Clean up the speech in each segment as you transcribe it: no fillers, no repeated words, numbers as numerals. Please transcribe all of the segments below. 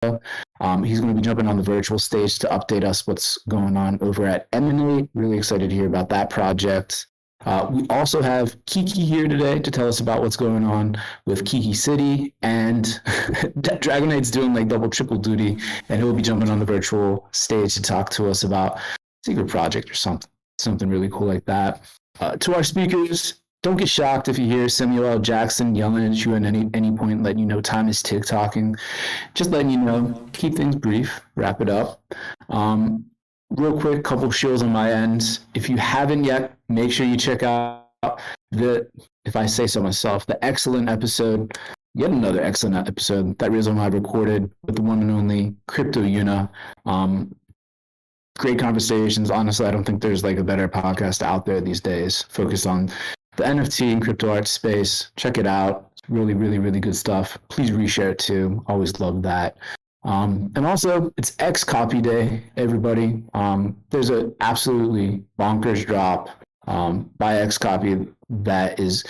He's going to be jumping on the virtual stage to update us what's going on over at Emanate. Really excited to hear about that project. We also have Kiki here today to tell us about what's going on with KikiCity, and Dragonate's doing like double, triple duty, and he'll be jumping on the virtual stage to talk to us about secret project or something really cool like that. To our speakers, don't get shocked if you hear Samuel L. Jackson yelling at you at any point, letting you know time is tick-tocking. Just letting you know, keep things brief, wrap it up. Real quick, couple shills on my end. If you haven't yet, make sure you check out if I say so myself, the excellent episode, yet another excellent episode that Rizzo and I recorded with the one and only Crypto Una. Great conversations. Honestly, I don't think there's like a better podcast out there these days focused on the NFT and crypto art space. Check it out. It's really, really, really good stuff. Please reshare it too. Always love that. And also, it's X Copy Day, everybody. There's an absolutely bonkers drop by X Copy that is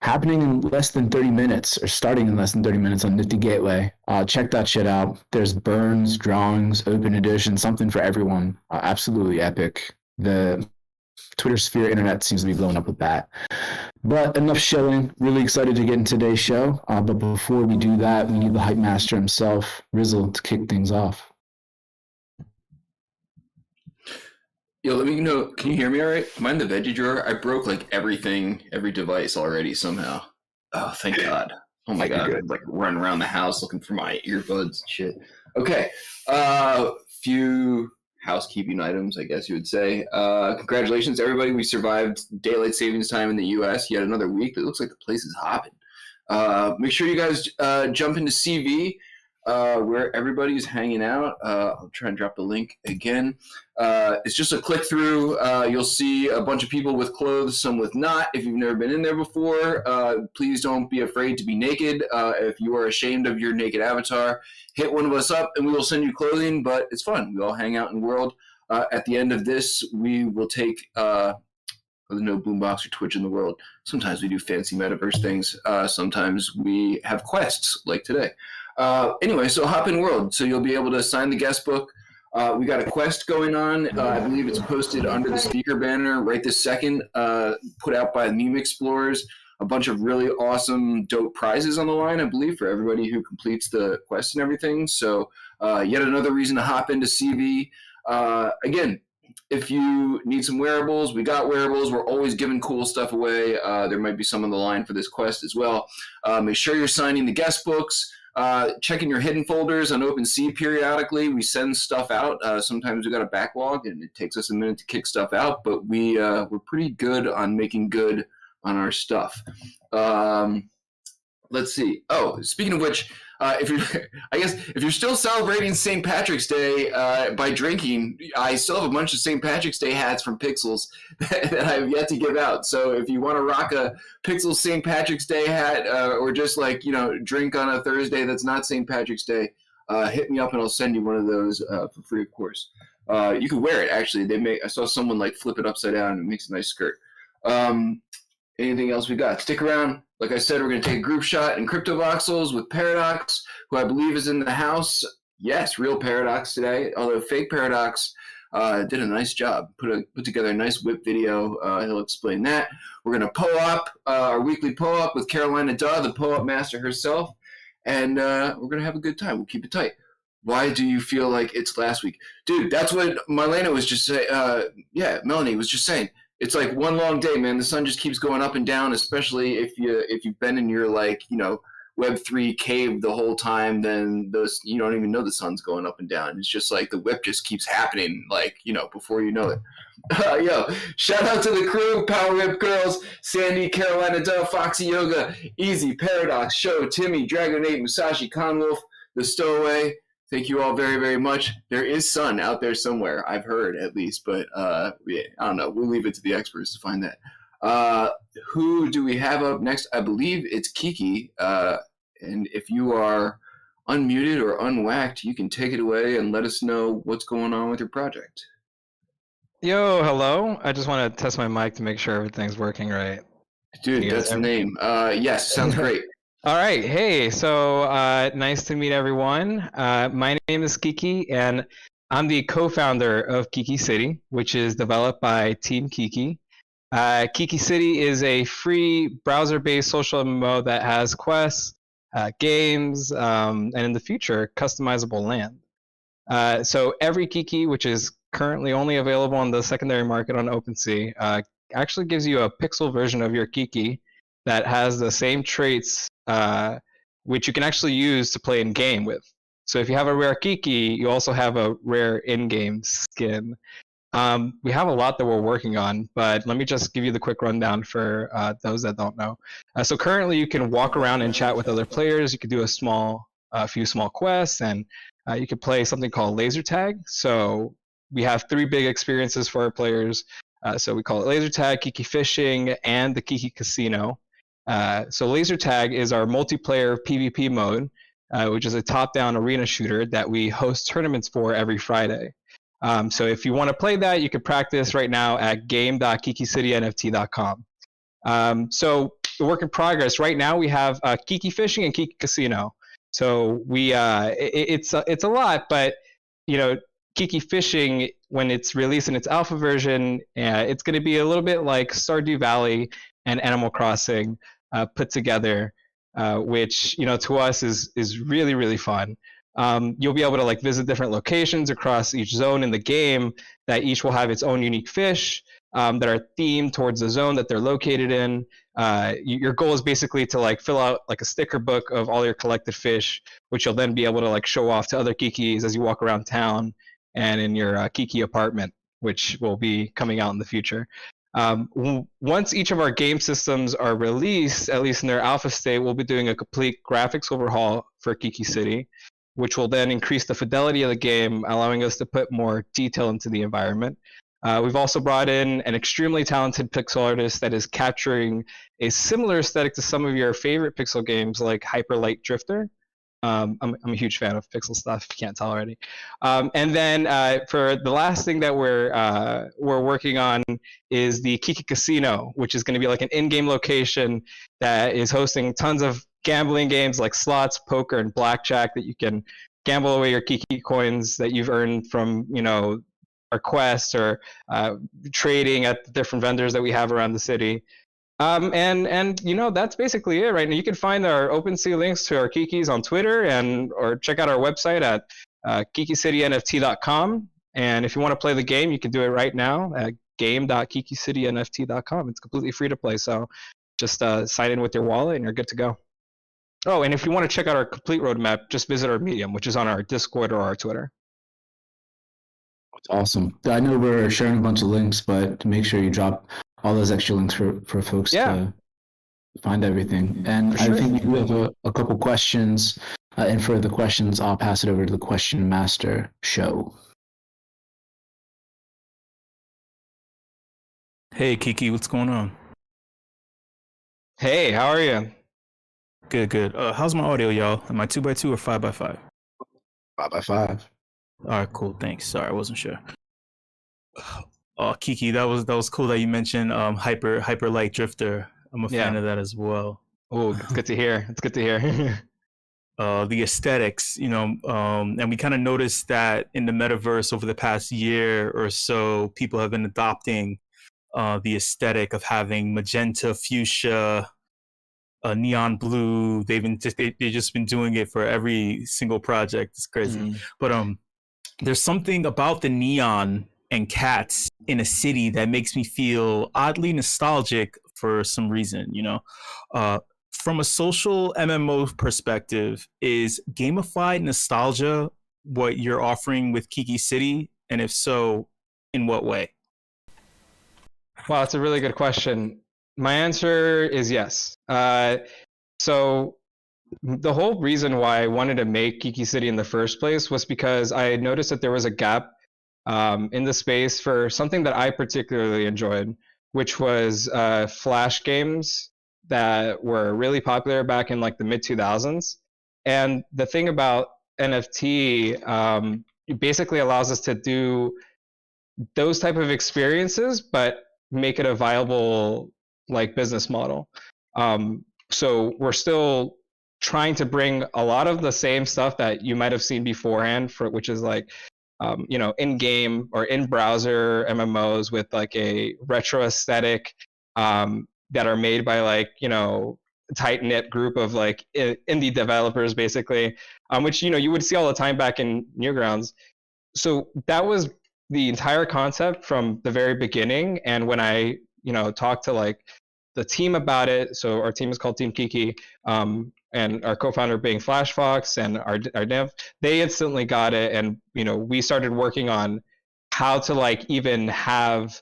happening in less than 30 minutes, or starting in less than 30 minutes on Nifty Gateway. Check that shit out. There's burns, drawings, open edition, something for everyone. Absolutely epic. The Twitter sphere internet seems to be blowing up with that. But enough shilling. Really excited to get into today's show. But before we do that, we need the hype master himself, Rizzle, to kick things off. Yo, let me know. Can you hear me all right? Am I in the veggie drawer? I broke like every device already somehow. Oh, thank God. Oh my God. I'm like running around the house looking for my earbuds and shit. Okay. Few housekeeping items, I guess you would say. Congratulations, everybody. We survived daylight savings time in the U.S. yet another week. It looks like the place is hopping. Make sure you guys jump into CV, where everybody's hanging out. I'll try and drop the link again. It's just a click through. You'll see a bunch of people with clothes, some with not. If you've never been in there before, please don't be afraid to be naked. If you are ashamed of your naked avatar, hit one of us up and we will send you clothing, but it's fun. We all hang out in the world. At the end of this, we will take there's no Boombox or Twitch in the world. Sometimes we do fancy metaverse things. Sometimes we have quests like today. Anyway, so hop in world. So you'll be able to sign the guest book. We got a quest going on. I believe it's posted under the speaker banner right this second, put out by the Meme Explorers. A bunch of really awesome, dope prizes on the line, I believe, for everybody who completes the quest and everything. So yet another reason to hop into CV. Again, if you need some wearables, we got wearables. We're always giving cool stuff away. There might be some on the line for this quest as well. Make sure you're signing the guest books. Checking your hidden folders on OpenSea periodically. We send stuff out. Sometimes we got a backlog and it takes us a minute to kick stuff out, but we're pretty good on making good on our stuff. Let's see. Oh, speaking of which, if you're still celebrating St. Patrick's Day by drinking, I still have a bunch of St. Patrick's Day hats from Pixels that I've yet to give out. So if you want to rock a Pixels St. Patrick's Day hat, or just drink on a Thursday that's not St. Patrick's Day, hit me up and I'll send you one of those for free, of course. You could wear it actually. I saw someone flip it upside down and it makes a nice skirt. Anything else we got? Stick around. Like I said, we're going to take a group shot in Crypto Voxels with Paradox, who I believe is in the house. Yes, real Paradox today, although fake Paradox did a nice job. Put together a nice WIP video. He'll explain that. We're going to PO-Op, our weekly PO-Op with Carolina Duh, the PO-Op master herself, and we're going to have a good time. We'll keep it tight. Why do you feel like it's last week? Dude, that's what Marlena was just saying. Melanie was just saying. It's like one long day, man. The sun just keeps going up and down, especially if you've been in your Web3 cave the whole time, then you don't even know the sun's going up and down. It's just like the whip just keeps happening, before you know it. Yo, shout out to the crew, Power Whip Girls, Sandy, Carolina Duh, Foxy Yoga, Easy, Paradox, Show, Timmy, Dragonate, Musashi, Conwolf, The Stowaway. Thank you all very, very much. There is sun out there somewhere, I've heard at least, but I don't know. We'll leave it to the experts to find that. Who do we have up next? I believe it's Kiki. And if you are unmuted or unwhacked, you can take it away and let us know what's going on with your project. Yo, hello. I just want to test my mic to make sure everything's working right. Dude, that's the name. Yes, sounds great. All right. Hey, so nice to meet everyone. My name is Kiki, and I'm the co-founder of KikiCity, which is developed by Team Kiki. KikiCity is a free browser-based social MMO that has quests, games, and in the future, customizable land. So every Kiki, which is currently only available on the secondary market on OpenSea, actually gives you a pixel version of your Kiki that has the same traits, which you can actually use to play in game with. So if you have a rare Kiki, you also have a rare in-game skin. We have a lot that we're working on, but let me just give you the quick rundown for those that don't know. So currently, you can walk around and chat with other players. You can do a few small quests, and you can play something called laser tag. So we have 3 big experiences for our players. So we call it laser tag, Kiki fishing, and the Kiki casino. So laser tag is our multiplayer PvP mode, which is a top-down arena shooter that we host tournaments for every Friday. So if you want to play that, you can practice right now at game.kikicitynft.com. So the work in progress right now, we have Kiki fishing and Kiki casino. So it's a lot, but Kiki fishing, when it's released in its alpha version, it's going to be a little bit like Stardew Valley and Animal Crossing put together, which to us is really, really fun. You'll be able to visit different locations across each zone in the game that each will have its own unique fish that are themed towards the zone that they're located in. Your goal is basically to fill out a sticker book of all your collected fish, which you'll then be able to show off to other Kikis as you walk around town and in your Kiki apartment, which will be coming out in the future. Once each of our game systems are released, at least in their alpha state, we'll be doing a complete graphics overhaul for KikiCity, which will then increase the fidelity of the game, allowing us to put more detail into the environment. We've also brought in an extremely talented pixel artist that is capturing a similar aesthetic to some of your favorite pixel games like Hyper Light Drifter. I'm a huge fan of pixel stuff, if you can't tell already. And then for the last thing that we're working on is the Kiki Casino, which is going to be an in-game location that is hosting tons of gambling games like slots, poker, and blackjack that you can gamble away your Kiki coins that you've earned from our quests or trading at the different vendors that we have around the city. And that's basically it right now. You can find our OpenSea links to our Kikis on Twitter or check out our website at KikiCityNFT.com. And if you want to play the game, you can do it right now at game.KikiCityNFT.com. It's completely free to play, so just sign in with your wallet and you're good to go. Oh, and if you want to check out our complete roadmap, just visit our Medium, which is on our Discord or our Twitter. Awesome. I know we're sharing a bunch of links, but make sure you drop all those extra links for folks to find everything. And I think we have a couple questions. And for the questions, I'll pass it over to the Question Master show. Hey, Kiki, what's going on? Hey, how are you? Good. How's my audio, y'all? Am I 2x2 or 5x5? 5x5. All right, cool. Thanks. Sorry, I wasn't sure. Kiki, that was cool that you mentioned Hyper Light Drifter. I'm a fan of that as well. Oh, it's good to hear. It's good to hear. The aesthetics, and we kind of noticed that in the metaverse over the past year or so, people have been adopting the aesthetic of having magenta, fuchsia, neon blue. They've just been doing it for every single project. It's crazy. But there's something about the neon and cats in a city that makes me feel oddly nostalgic for some reason. From a social MMO perspective, is gamified nostalgia what you're offering with KikiCity? And if so, in what way? Wow, that's a really good question. My answer is yes. So the whole reason why I wanted to make KikiCity in the first place was because I had noticed that there was a gap in the space for something that I particularly enjoyed, which was Flash games that were really popular back in the mid 2000s. And the thing about NFT, it basically allows us to do those type of experiences, but make it a viable business model. So we're still trying to bring a lot of the same stuff that you might have seen beforehand, which is like, in-game or in-browser MMOs with like a retro aesthetic, that are made by like, tight-knit group of like indie developers, basically, which, you would see all the time back in Newgrounds. So that was the entire concept from the very beginning. And when I, talked to like the team about it, so our team is called Team Kiki, and our co-founder being FlashFox and our dev, they instantly got it. And, we started working on how to like even have,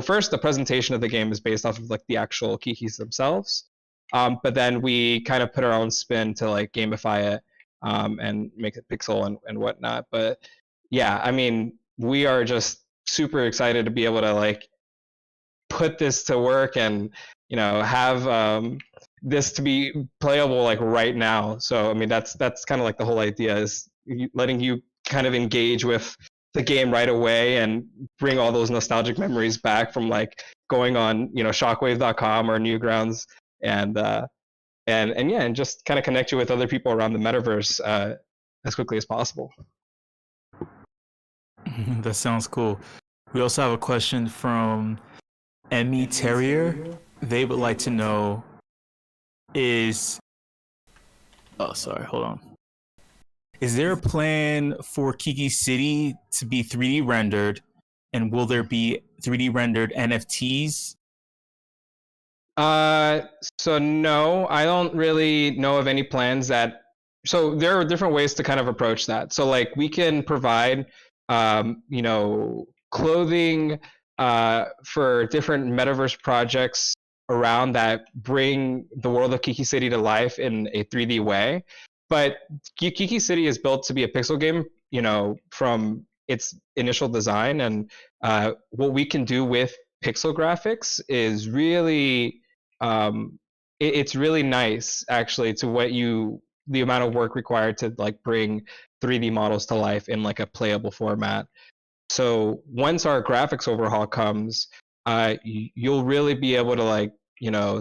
first the presentation of the game is based off of like the actual Kikis themselves. But then we kind of put our own spin to like gamify it, and make it pixel and whatnot. But yeah, I mean, we are just super excited to be able to like put this to work and, have this to be playable like right now. So I mean, that's kind of like the whole idea, is letting you kind of engage with the game right away and bring all those nostalgic memories back from like going on, shockwave.com or Newgrounds, and just kind of connect you with other people around the metaverse as quickly as possible. That sounds cool. We also have a question from Emmy Terrier. They would like to know is hold on. Is there a plan for KikiCity to be 3D rendered, and will there be 3D rendered NFTs? So no, I don't really know of any plans that. So there are different ways to kind of approach that. So like we can provide, clothing for different metaverse projects around that bring the world of KikiCity to life in a 3D way. But KikiCity is built to be a pixel game, from its initial design. And what we can do with pixel graphics is really, it's really nice actually to the amount of work required to like bring 3D models to life in like a playable format. So once our graphics overhaul comes, you'll really be able to like,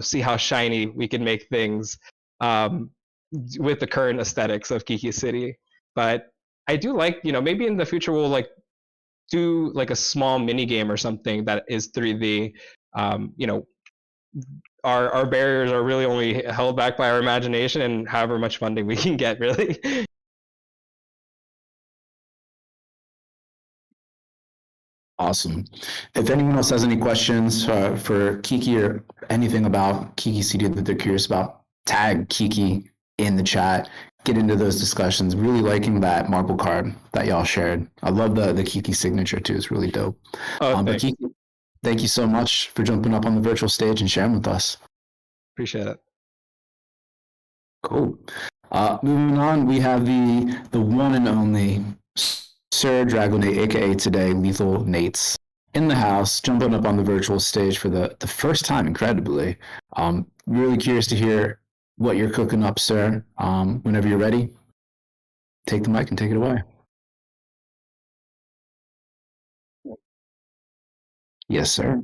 see how shiny we can make things, with the current aesthetics of KikiCity. But I do like, maybe in the future we'll like do like a small mini game or something that is 3D. Our barriers are really only held back by our imagination and however much funding we can get, really. Awesome. If anyone else has any questions for Kiki or anything about KikiCity that they're curious about, tag Kiki in the chat. Get into those discussions. Really liking that marble card that y'all shared. I love the Kiki signature too. It's really dope. But Kiki, thank you so much for jumping up on the virtual stage and sharing with us. Appreciate it. Cool. Moving on, we have the one and only Sir Dragonate, aka today Lethal Nates, in the house, jumping up on the virtual stage for the first time, incredibly. Really curious to hear what you're cooking up, sir. Whenever you're ready, take the mic and take it away. Yes, sir.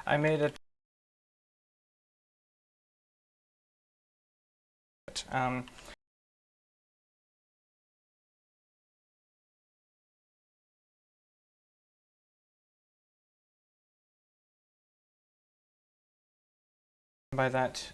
I made it. By that,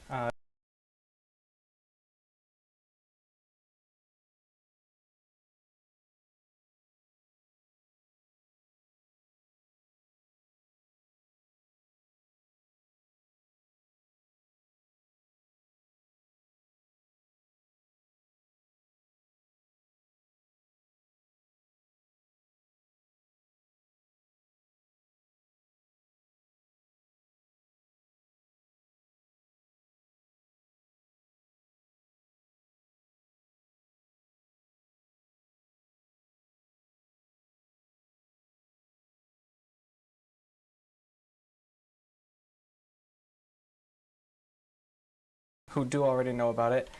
who do already know about it.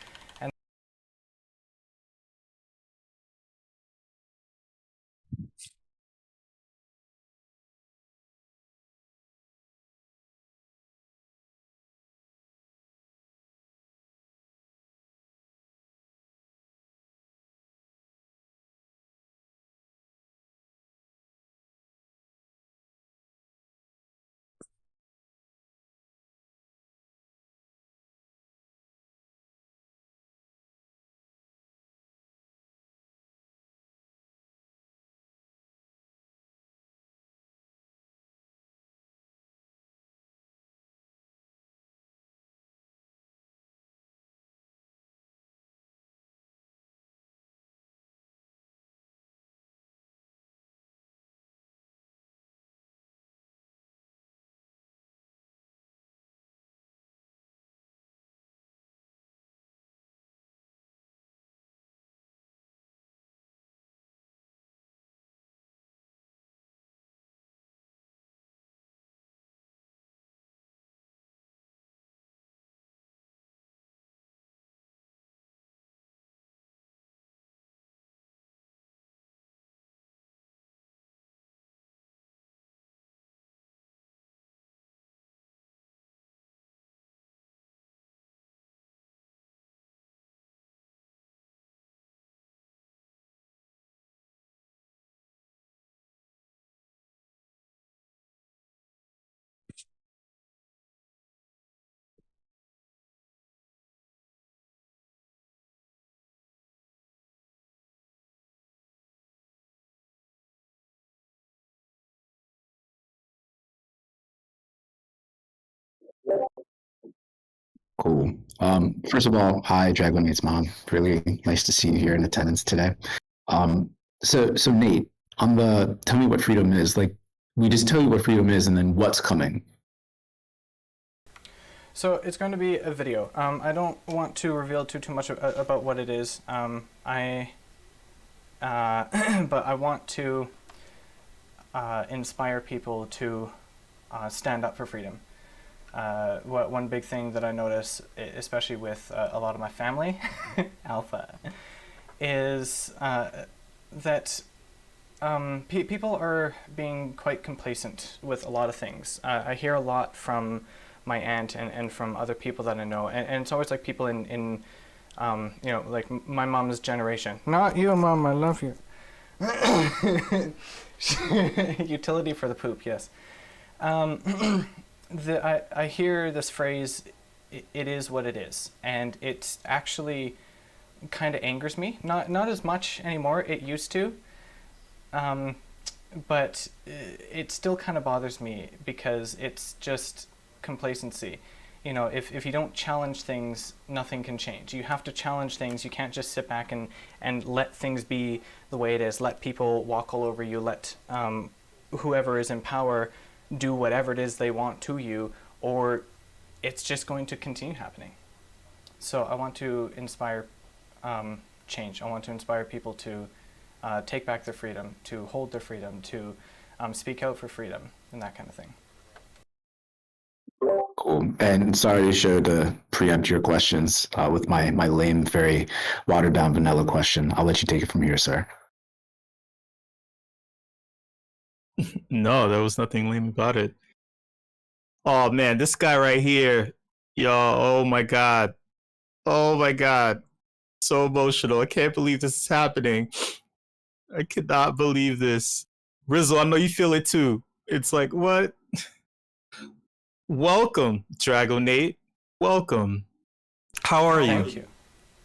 And Cool. First of all, hi, Dragonate's mom. Really nice to see you here in attendance today. Um, so Nate, on the tell me what freedom is, like we just tell you what freedom is and then what's coming. So it's going to be a video. I don't want to reveal too much about what it is. But I want to inspire people to stand up for freedom. One big thing that I notice, especially with a lot of my family, Alpha, is that people are being quite complacent with a lot of things. I hear a lot from my aunt and from other people that I know, and it's always like people in like my mom's generation. Not you, Mom, I love you. Utility for the poop, yes. I hear this phrase, it is what it is, and it actually kind of angers me. Not as much anymore, it used to. But it still kind of bothers me because it's just complacency. You know, if you don't challenge things, nothing can change. You have to challenge things. You can't just sit back and let things be the way it is. Let people walk all over you. Let whoever is in power do whatever it is they want to you, or it's just going to continue happening. So I want to inspire change. I want to inspire people to take back their freedom, to hold their freedom, to speak out for freedom, and that kind of thing. Cool. And sorry to preempt your questions with my lame, very watered down vanilla question. I'll let you take it from here, sir. No, there was nothing lame about it. Oh man, this guy right here, yo, oh my god, so emotional. I can't believe this is happening. I cannot believe this. Rizzle, I know you feel it too. It's like, what? Welcome, Dragonate. Welcome. How are you? Thank you.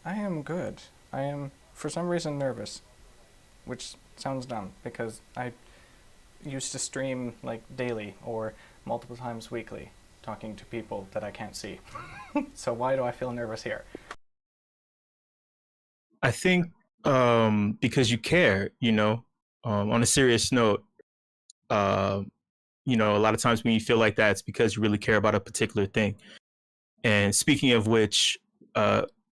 I am good. I am, for some reason, nervous, which sounds dumb because I used to stream like daily or multiple times weekly talking to people that I can't see. So why do I feel nervous here? I think because you care, you know, on a serious note, you know, a lot of times when you feel like that, it's because you really care about a particular thing. And speaking of which,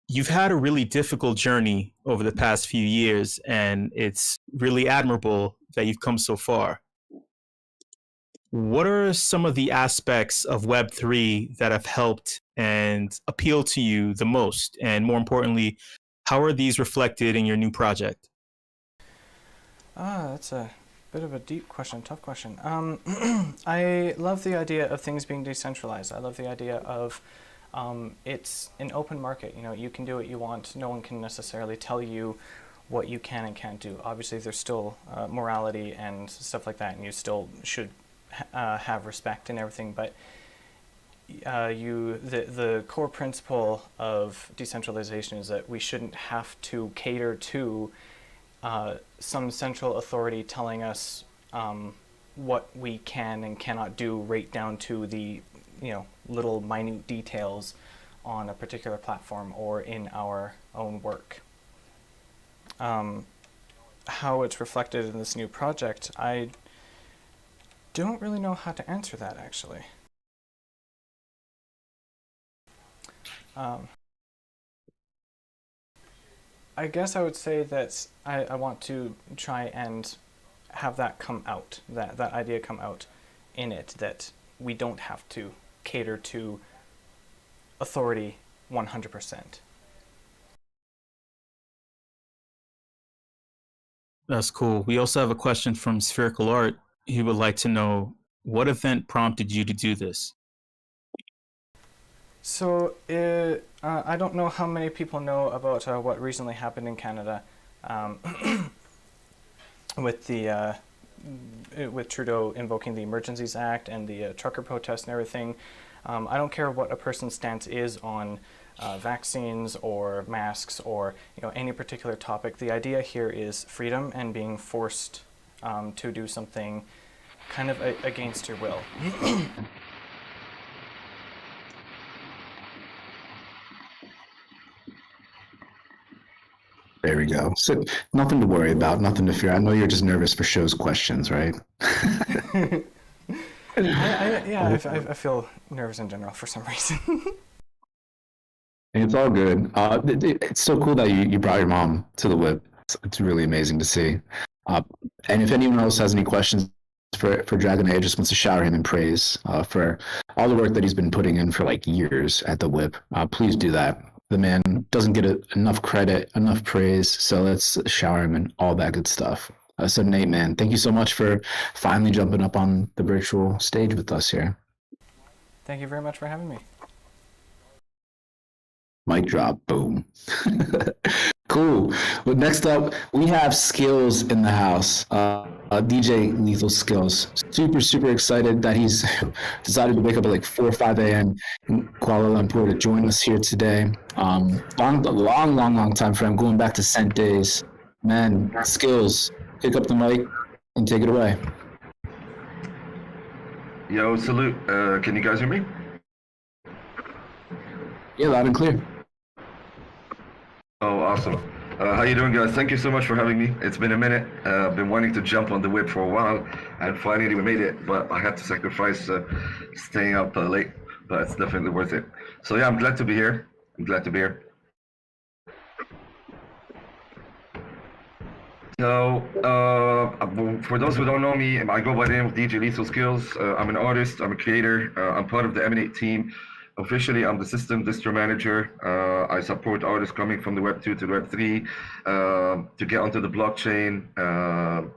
you've had a really difficult journey over the past few years, and it's really admirable that you've come so far. What are some of the aspects of Web3 that have helped and appealed to you the most? And more importantly, how are these reflected in your new project? That's a bit of a deep question, tough question. I love the idea of things being decentralized. I love the idea of it's an open market. You know, you can do what you want. No one can necessarily tell you what you can and can't do. Obviously, there's still morality and stuff like that, and you still should have respect and everything. But the core principle of decentralization is that we shouldn't have to cater to some central authority telling us what we can and cannot do, right down to the little minute details on a particular platform or in our own work. How it's reflected in this new project, I don't really know how to answer that, actually. I guess I would say that I want to try and have that come out, that idea come out in it, that we don't have to cater to authority 100%. That's cool. We also have a question from Spherical Art. He would like to know, what event prompted you to do this? So I don't know how many people know about what recently happened in Canada with the with Trudeau invoking the Emergencies Act and the trucker protest and everything. I don't care what a person's stance is on vaccines or masks or any particular topic. The idea here is freedom and being forced to do something kind of against your will. There we go. So nothing to worry about, nothing to fear. I know you're just nervous for show's questions, right? I feel nervous in general for some reason. It's all good. It's so cool that you brought your mom to the WIP. It's really amazing to see. And if anyone else has any questions for Dragonate, just wants to shower him in praise for all the work that he's been putting in for like years at the WIP, please do that. The man doesn't get enough credit, enough praise, so let's shower him in all that good stuff. So Nate, man, thank you so much for finally jumping up on the virtual stage with us here. Thank you very much for having me. Mic drop, boom. Cool. Well, next up, we have Skillz in the house. DJ Lethal Skillz. Super excited that he's decided to wake up at like 4 or 5 a.m. in Kuala Lumpur to join us here today. Long time friend, going back to Cent days. Man, Skillz, pick up the mic and take it away. Yo, salute. Can you guys hear me? Yeah, loud and clear. Oh, awesome. How you doing, guys? Thank you so much for having me. It's been a minute. I've been wanting to jump on the WIP for a while, and finally we made it, but I had to sacrifice staying up late, but it's definitely worth it. So yeah, I'm glad to be here. So, for those who don't know me, I go by the name of DJ Lethal Skillz. I'm an artist, I'm a creator, I'm part of the Emanate team. Officially, I'm the system distro manager. I support artists coming from the Web 2 to the Web 3 to get onto the blockchain,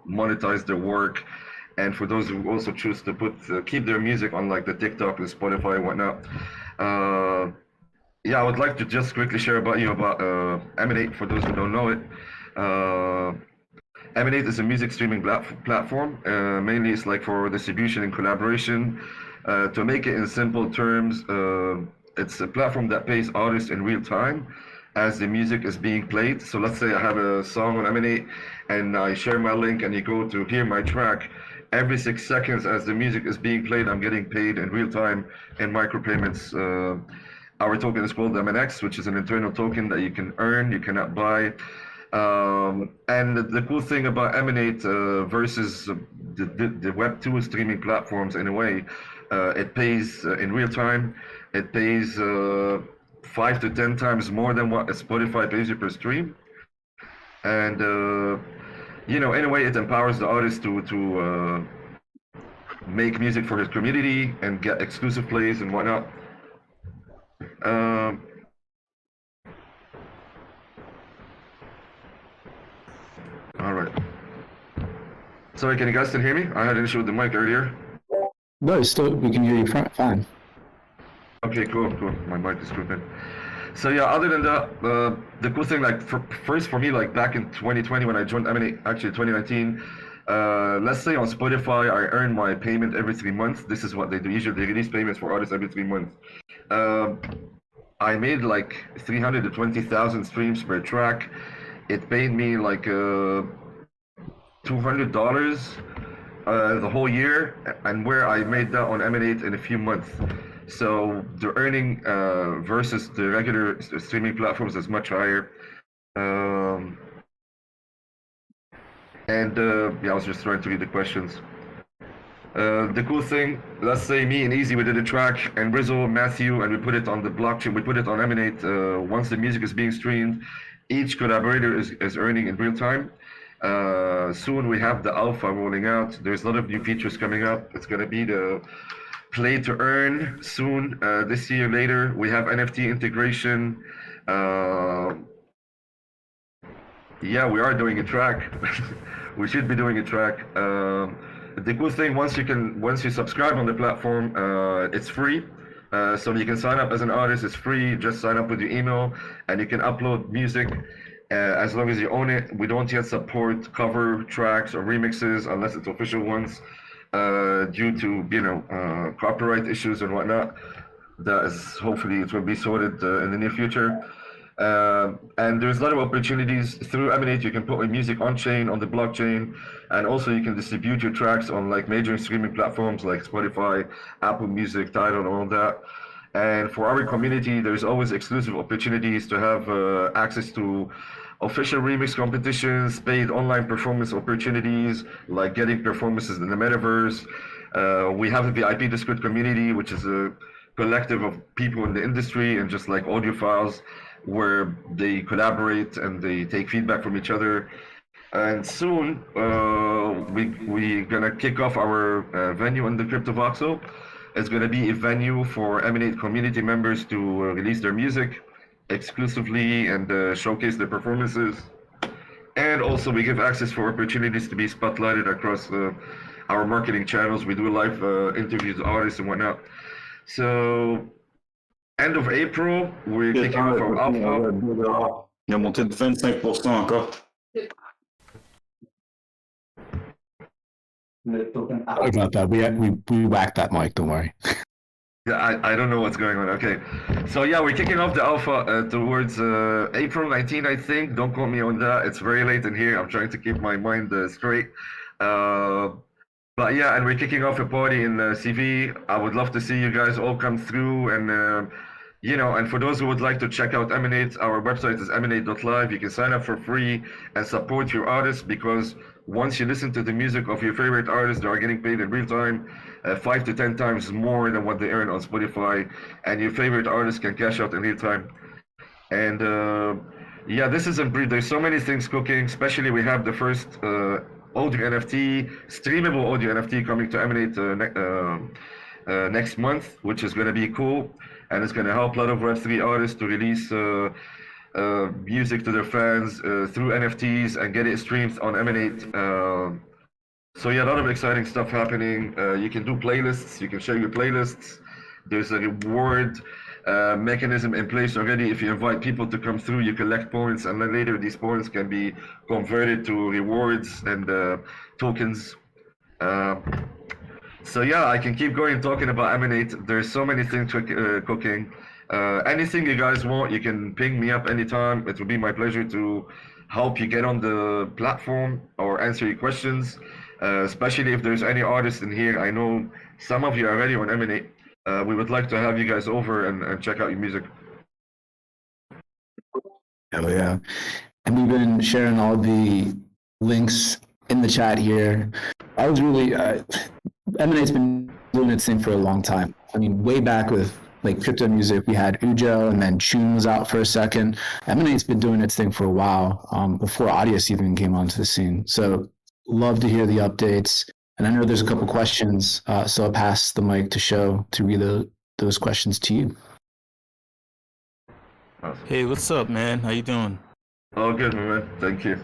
monetize their work. And for those who also choose to keep their music on like the TikTok and Spotify and whatnot. Yeah, I would like to just quickly share about Emanate for those who don't know it. Emanate is a music streaming platform. Mainly it's like for distribution and collaboration. To make it in simple terms, it's a platform that pays artists in real time as the music is being played. So let's say I have a song on Emanate and I share my link and you go to hear my track. Every 6 seconds as the music is being played, I'm getting paid in real time in micropayments. Our token is called MNX, which is an internal token that you can earn, you cannot buy. And the cool thing about Emanate versus the Web 2 streaming platforms in a way, it pays in real time. It pays 5 to 10 times more than what Spotify pays you per stream. And in a way, it empowers the artist to make music for his community and get exclusive plays and whatnot. All right. Sorry, can you guys still hear me? I had an issue with the mic earlier. No, we can hear you fine. Okay, cool. My mic is tripping. So yeah, other than that, the cool thing, like first for me, like back in 2020 when I joined Emanate, actually 2019, let's say on Spotify, I earn my payment every 3 months. This is what they do. Usually they release payments for artists every 3 months. I made like 320,000 streams per track. It paid me like $200 the whole year, and where I made that on Emanate in a few months. So the earning versus the regular streaming platforms is much higher. Yeah, I was just trying to read the questions. The cool thing, let's say me and Easy, we did a track, and Rizzo, Matthew, and we put it on the blockchain, we put it on Emanate. Once the music is being streamed, each collaborator is earning in real time. Soon we have the alpha rolling out. There's a lot of new features coming up. It's going to be the play to earn soon. This year later, we have NFT integration. Yeah, we are doing a track. We should be doing a track. The cool thing, once you subscribe on the platform, it's free. So you can sign up as an artist. It's free. Just sign up with your email, and you can upload music. As long as you own it. We don't yet support cover tracks or remixes unless it's official ones, due to copyright issues and whatnot. That is, hopefully it will be sorted in the near future. And there's a lot of opportunities through Emanate. You can put your music on chain, on the blockchain, and also you can distribute your tracks on like major streaming platforms like Spotify, Apple Music, Tidal, and all that. And for our community, there's always exclusive opportunities to have access to official remix competitions, paid online performance opportunities, like getting performances in the Metaverse. We have the VIP Discord community, which is a collective of people in the industry and just like audiophiles where they collaborate and they take feedback from each other. And soon, we're gonna kick off our venue on the Crypto Voxel. It's gonna be a venue for Emanate community members to release their music exclusively and showcase their performances. And also we give access for opportunities to be spotlighted across our marketing channels. We do live interviews with artists and whatnot. So end of April, we're kicking off our alpha. Il a monté de 25% encore. Sorry about that. We whacked that mic. Don't worry. Yeah, I don't know what's going on. Okay. So yeah, we're kicking off the alpha towards April 19, I think. Don't quote me on that. It's very late in here. I'm trying to keep my mind straight. But yeah, and we're kicking off a party in CV. I would love to see you guys all come through. And, you know, and for those who would like to check out Emanate, our website is emanate.live. You can sign up for free and support your artists, because once you listen to the music of your favorite artists, they are getting paid in real time, 5 to 10 times more than what they earn on Spotify. And your favorite artists can cash out in real time. And yeah, this is there's so many things cooking, especially we have the first audio NFT, streamable audio NFT coming to Emanate next month, which is going to be cool. And it's going to help a lot of Web3 artists to release music to their fans through NFTs and get it streamed on Emanate. So yeah, a lot of exciting stuff happening. You can do playlists, you can share your playlists. There's a reward mechanism in place already. If you invite people to come through, you collect points, and then later these points can be converted to rewards and tokens. So yeah, I can keep going talking about Emanate. There's so many things cooking. Anything you guys want, you can ping me up anytime. It will be my pleasure to help you get on the platform or answer your questions, especially if there's any artists in here. I know some of you are already on Emanate. We would like to have you guys over and check out your music. Hell yeah. And we've been sharing all the links in the chat here. I was really, Emanate's been doing its thing for a long time. I mean, way back with like crypto music, we had Ujo, and then Tune was out for a second. Emanate's been doing its thing for a while, before Audius even came onto the scene. So love to hear the updates. And I know there's a couple questions, so I'll pass the mic to Show to read those questions to you. Hey, what's up, man? How you doing? Oh, good, man. Thank you.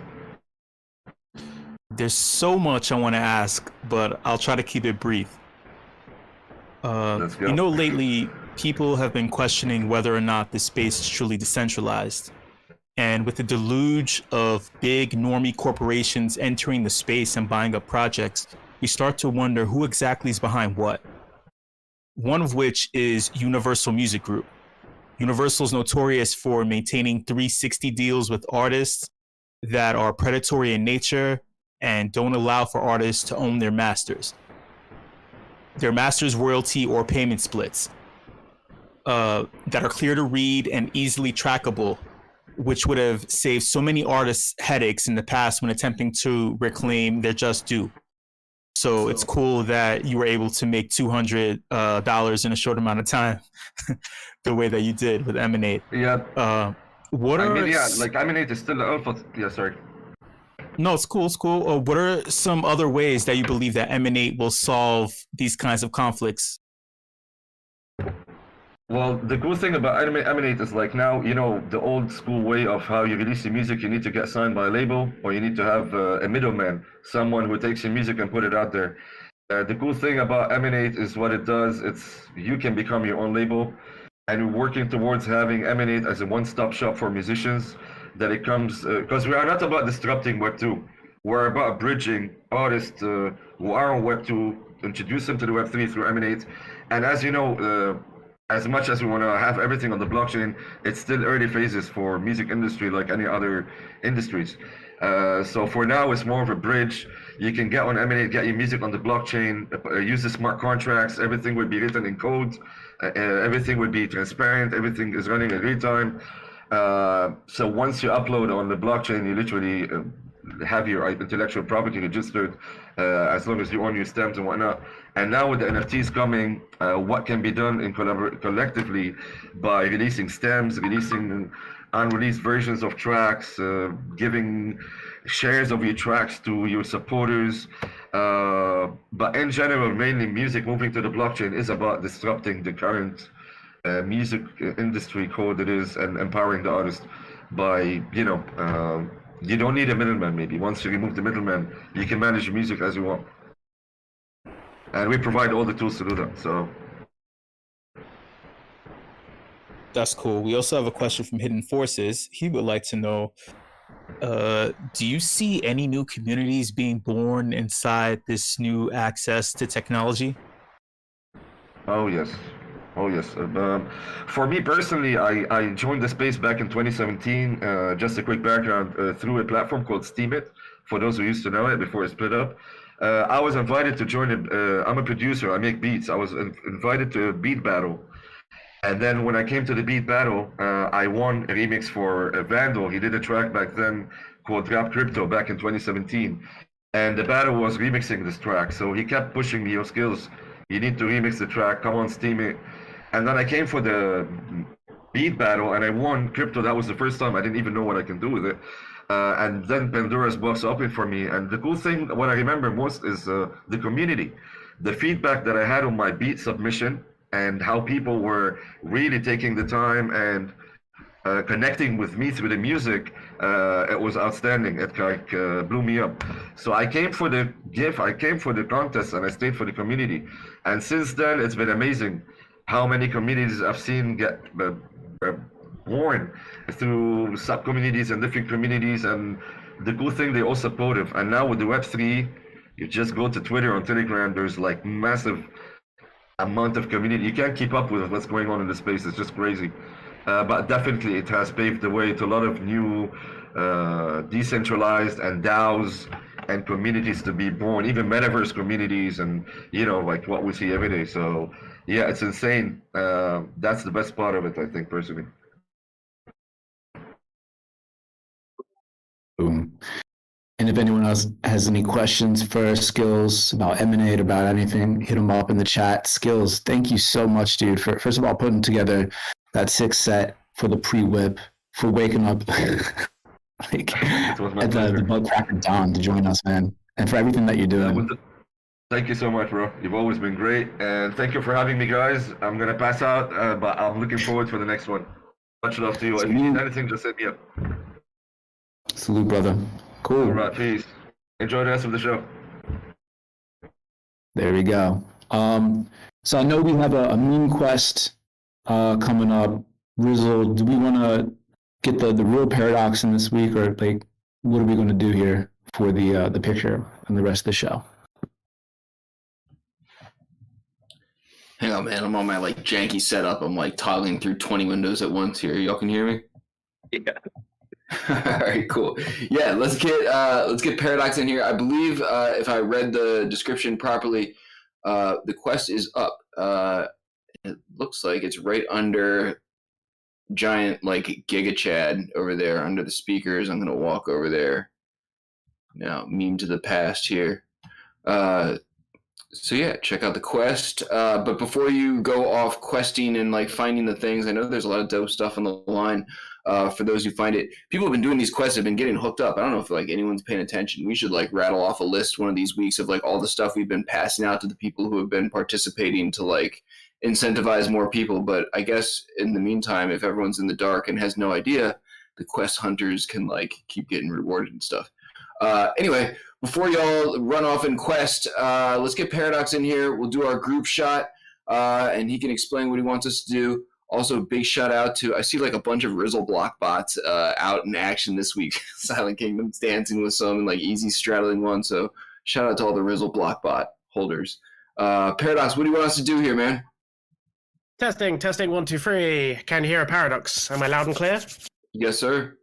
There's so much I want to ask, but I'll try to keep it brief. Let's go. You know, lately, people have been questioning whether or not this space is truly decentralized. And with the deluge of big normie corporations entering the space and buying up projects, we start to wonder who exactly is behind what. One of which is Universal Music Group. Universal is notorious for maintaining 360 deals with artists that are predatory in nature and don't allow for artists to own their masters. Their masters royalty or payment splits that are clear to read and easily trackable, which would have saved so many artists headaches in the past when attempting to reclaim their just due. So it's cool that you were able to make $200 in a short amount of time, the way that you did with Emanate. Yeah. Like Emanate is still the alpha. Yeah, sorry. No, it's cool. It's cool. What are some other ways that you believe that Emanate will solve these kinds of conflicts? Well, the cool thing about Emanate is like now, you know, the old school way of how you release your music, you need to get signed by a label, or you need to have a middleman, someone who takes your music and put it out there. The cool thing about Emanate is what it does. You can become your own label, and we're working towards having Emanate as a one-stop shop for musicians. That it comes, because we are not about disrupting Web 2. We're about bridging artists who are on Web 2, introduce them to the Web 3 through Emanate. And as you know, as much as we want to have everything on the blockchain, it's still early phases for music industry like any other industries. So for now, it's more of a bridge. You can get on Emanate, get your music on the blockchain, use the smart contracts. Everything would be written in code. Everything would be transparent. Everything is running in real time. So once you upload on the blockchain, you literally have your intellectual property registered, as long as you own your stems and whatnot. And now with the NFTs coming, what can be done in collectively by releasing stems, releasing unreleased versions of tracks, giving shares of your tracks to your supporters. But in general, mainly music moving to the blockchain is about disrupting the current music industry code it is, and empowering the artist by, you don't need a middleman. Maybe once you remove the middleman, you can manage your music as you want. And we provide all the tools to do that. So That's cool. We also have a question from Hidden Forces. He would like to know, do you see any new communities being born inside this new access to technology? Oh yes. For me personally, I joined the space back in 2017. Just a quick background, through a platform called Steemit, for those who used to know it before it split up. I was invited to join it. I'm a producer, I make beats. I was invited to a beat battle. And then when I came to the beat battle, I won a remix for Vandal. He did a track back then called Rap Crypto back in 2017. And the battle was remixing this track. So he kept pushing me, yo, Skillz, you need to remix the track, come on, Steemit. And then I came for the beat battle and I won Crypto. That was the first time. I didn't even know what I can do with it. And then Pandora's box opened for me. And the cool thing, what I remember most is the community. The feedback that I had on my beat submission and how people were really taking the time and connecting with me through the music, it was outstanding. It blew me up. So I came for the gift, I came for the contest, and I stayed for the community. And since then, it's been amazing how many communities I've seen get born through sub-communities and different communities. And the cool thing, they're all supportive. And now with the Web3, you just go to Twitter or Telegram, there's like massive amount of community. You can't keep up with what's going on in the space. It's just crazy. But definitely it has paved the way to a lot of new decentralized and DAOs and communities to be born, even Metaverse communities, and like what we see every day. So yeah, it's insane. That's the best part of it, I think, personally. Boom. And if anyone else has any questions for Skillz about Emanate, about anything, hit them up in the chat. Skillz, thank you so much, dude, for first of all putting together that 6 set for the pre-WIP, for waking up like at the bug crack of dawn to join us, man, and for everything that you're doing. Thank you so much, bro. You've always been great, and thank you for having me, guys. I'm gonna pass out, but I'm looking forward for the next one. Much love to you. If you need anything, just hit me up. Salute, brother. Cool. All right, peace. Enjoy the rest of the show. There we go. So I know we have a meme quest coming up. Rizzle, do we want to get the real paradox in this week, or like what are we going to do here for the picture and the rest of the show? Hang on, man. I'm on my like janky setup. I'm like toggling through 20 windows at once here. Y'all can hear me? Yeah. All right, cool. Yeah, let's get Paradox in here. I believe if I read the description properly, the quest is up. It looks like it's right under giant like Giga Chad over there under the speakers. I'm gonna walk over there now. Meme to the past here. So yeah, check out the quest. But before you go off questing and like finding the things, I know there's a lot of dope stuff on the line. For those who find it, people have been doing these quests, have been getting hooked up. I don't know if like anyone's paying attention. We should like rattle off a list one of these weeks of like all the stuff we've been passing out to the people who have been participating to like incentivize more people. But I guess in the meantime, if everyone's in the dark and has no idea, the quest hunters can like keep getting rewarded and stuff. Anyway, before y'all run off and quest, let's get Paradox in here. We'll do our group shot, and he can explain what he wants us to do. Also, big shout out to, I see like a bunch of Rizzle block bots out in action this week. Silent Kingdom's dancing with some and like Easy straddling one. So shout out to all the Rizzle block bot holders. Paradox, what do you want us to do here, man? Testing, 1, 2, 3. Can you hear a Paradox? Am I loud and clear? Yes, sir.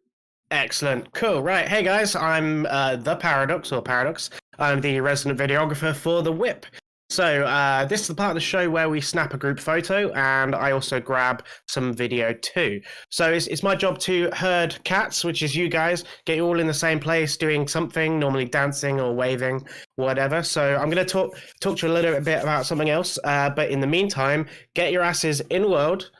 Excellent. Cool. Right. Hey, guys. I'm the Paradox, or Paradox. I'm the resident videographer for the WIP. So this is the part of the show where we snap a group photo, and I also grab some video too. So it's my job to herd cats, which is you guys, get you all in the same place doing something, normally dancing or waving, whatever. So I'm going to talk to you a little bit about something else. But in the meantime, get your asses in world.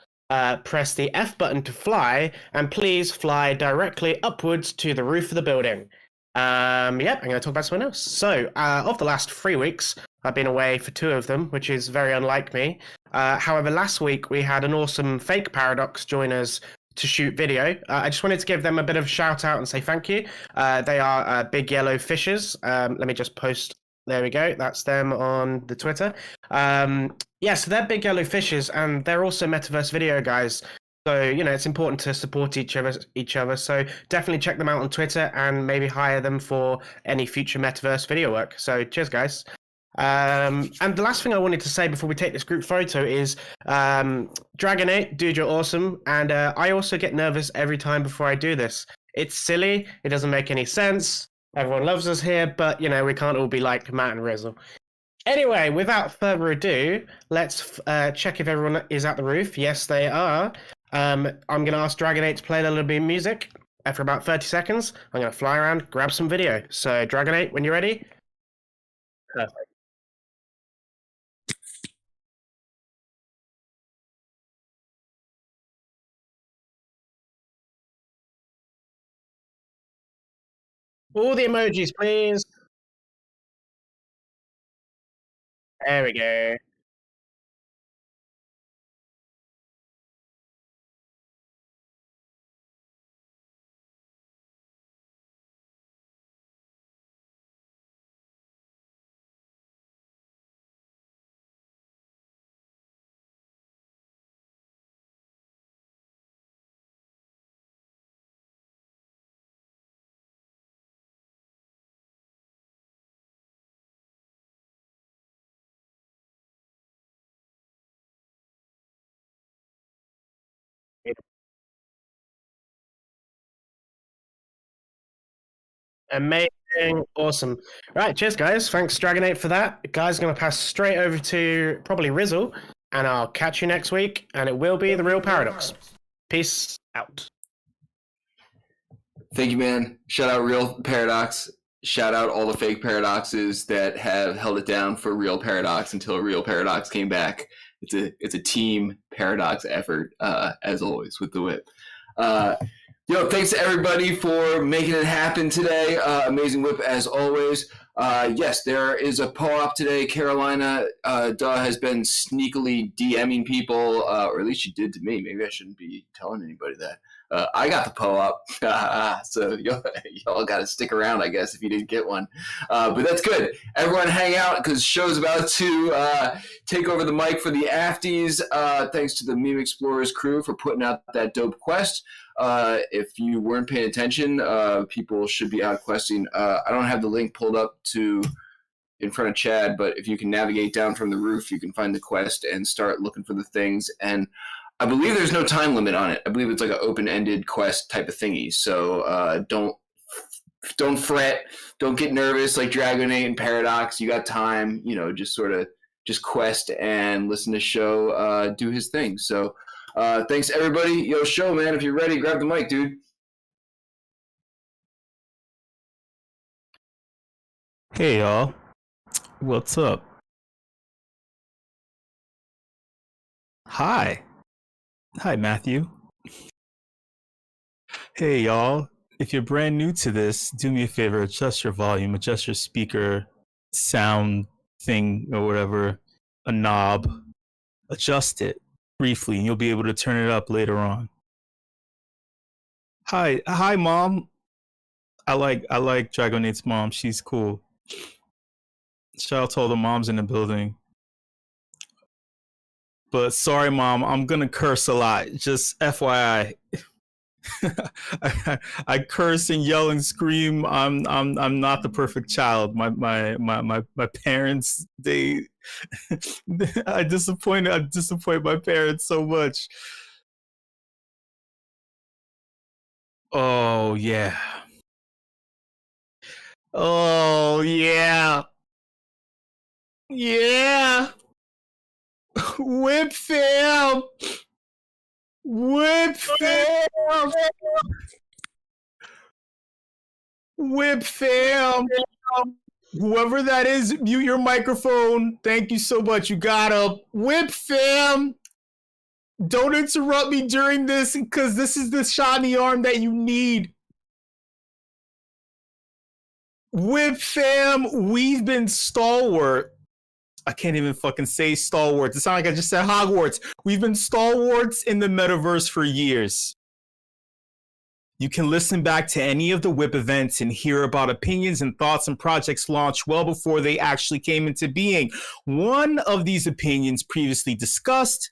Press the F button to fly, and please fly directly upwards to the roof of the building. Yep, I'm going to talk about something else. So, of the last 3 weeks, I've been away for 2 of them, which is very unlike me. However, last week we had an awesome fake Paradox join us to shoot video. I just wanted to give them a bit of a shout out and say thank you. They are big yellow fishes. Let me just post. There we go. That's them on the Twitter. Yeah, so they're big yellow fishes, and they're also Metaverse video guys. So, it's important to support each other. So definitely check them out on Twitter and maybe hire them for any future Metaverse video work. So cheers, guys. And the last thing I wanted to say before we take this group photo is Dragonate, dude, you're awesome. And I also get nervous every time before I do this. It's silly. It doesn't make any sense. Everyone loves us here, but, we can't all be like Matt and Rizzle. Anyway, without further ado, let's check if everyone is at the roof. Yes, they are. I'm going to ask Dragonate to play a little bit of music for about 30 seconds. I'm going to fly around, grab some video. So, Dragonate, when you're ready. Perfect. All the emojis, please. There we go. Amazing. Awesome. Right, cheers, guys. Thanks, Dragonate, for that. Guys, going to pass straight over to probably Rizzle, and I'll catch you next week, and it will be the real Paradox. Peace out. Thank you, man. Shout out Real Paradox. Shout out all the fake paradoxes that have held it down for Real Paradox until Real Paradox came back. It's a team Paradox effort, as always, with the WIP. Thanks to everybody for making it happen today. Amazing WIP as always. Yes, there is a po-op today. Carolina has been sneakily DMing people, or at least she did to me. Maybe I shouldn't be telling anybody that. I got the po-op, so y'all got to stick around, I guess, if you didn't get one. But that's good. Everyone hang out because show's about to take over the mic for the Afties. Thanks to the Meme Explorers crew for putting out that dope quest. If you weren't paying attention, people should be out questing. I don't have the link pulled up in front of Chad, but if you can navigate down from the roof, you can find the quest and start looking for the things. And I believe there's no time limit on it. I believe it's like an open-ended quest type of thingy. So don't fret, don't get nervous like Dragonate and Paradox. You got time. Just quest and listen to Show do his thing. So. Thanks, everybody. Yo, Show, man, if you're ready, grab the mic, dude. Hey, y'all. What's up? Hi, Matthew. Hey, y'all. If you're brand new to this, do me a favor, adjust your volume, adjust your speaker sound thing or whatever, a knob. Adjust it briefly, and you'll be able to turn it up later on. Hi, Mom. I like Dragonate's mom. She's cool. Shout out to all the moms in the building. But sorry, Mom, I'm gonna curse a lot. Just FYI. I curse and yell and scream. I'm not the perfect child. My parents, they I disappoint my parents so much. Oh yeah. Oh yeah. Yeah. Whip fam. Whip fam. Whip fam. Whoever that is, mute your microphone. Thank you so much. You got to Whip fam. Don't interrupt me during this because this is the shot in the arm that you need. Whip fam, we've been stalwart. I can't even fucking say stalwarts. It sounds like I just said Hogwarts. We've been stalwarts in the metaverse for years. You can listen back to any of the WIP events and hear about opinions and thoughts and projects launched well before they actually came into being. One of these opinions previously discussed,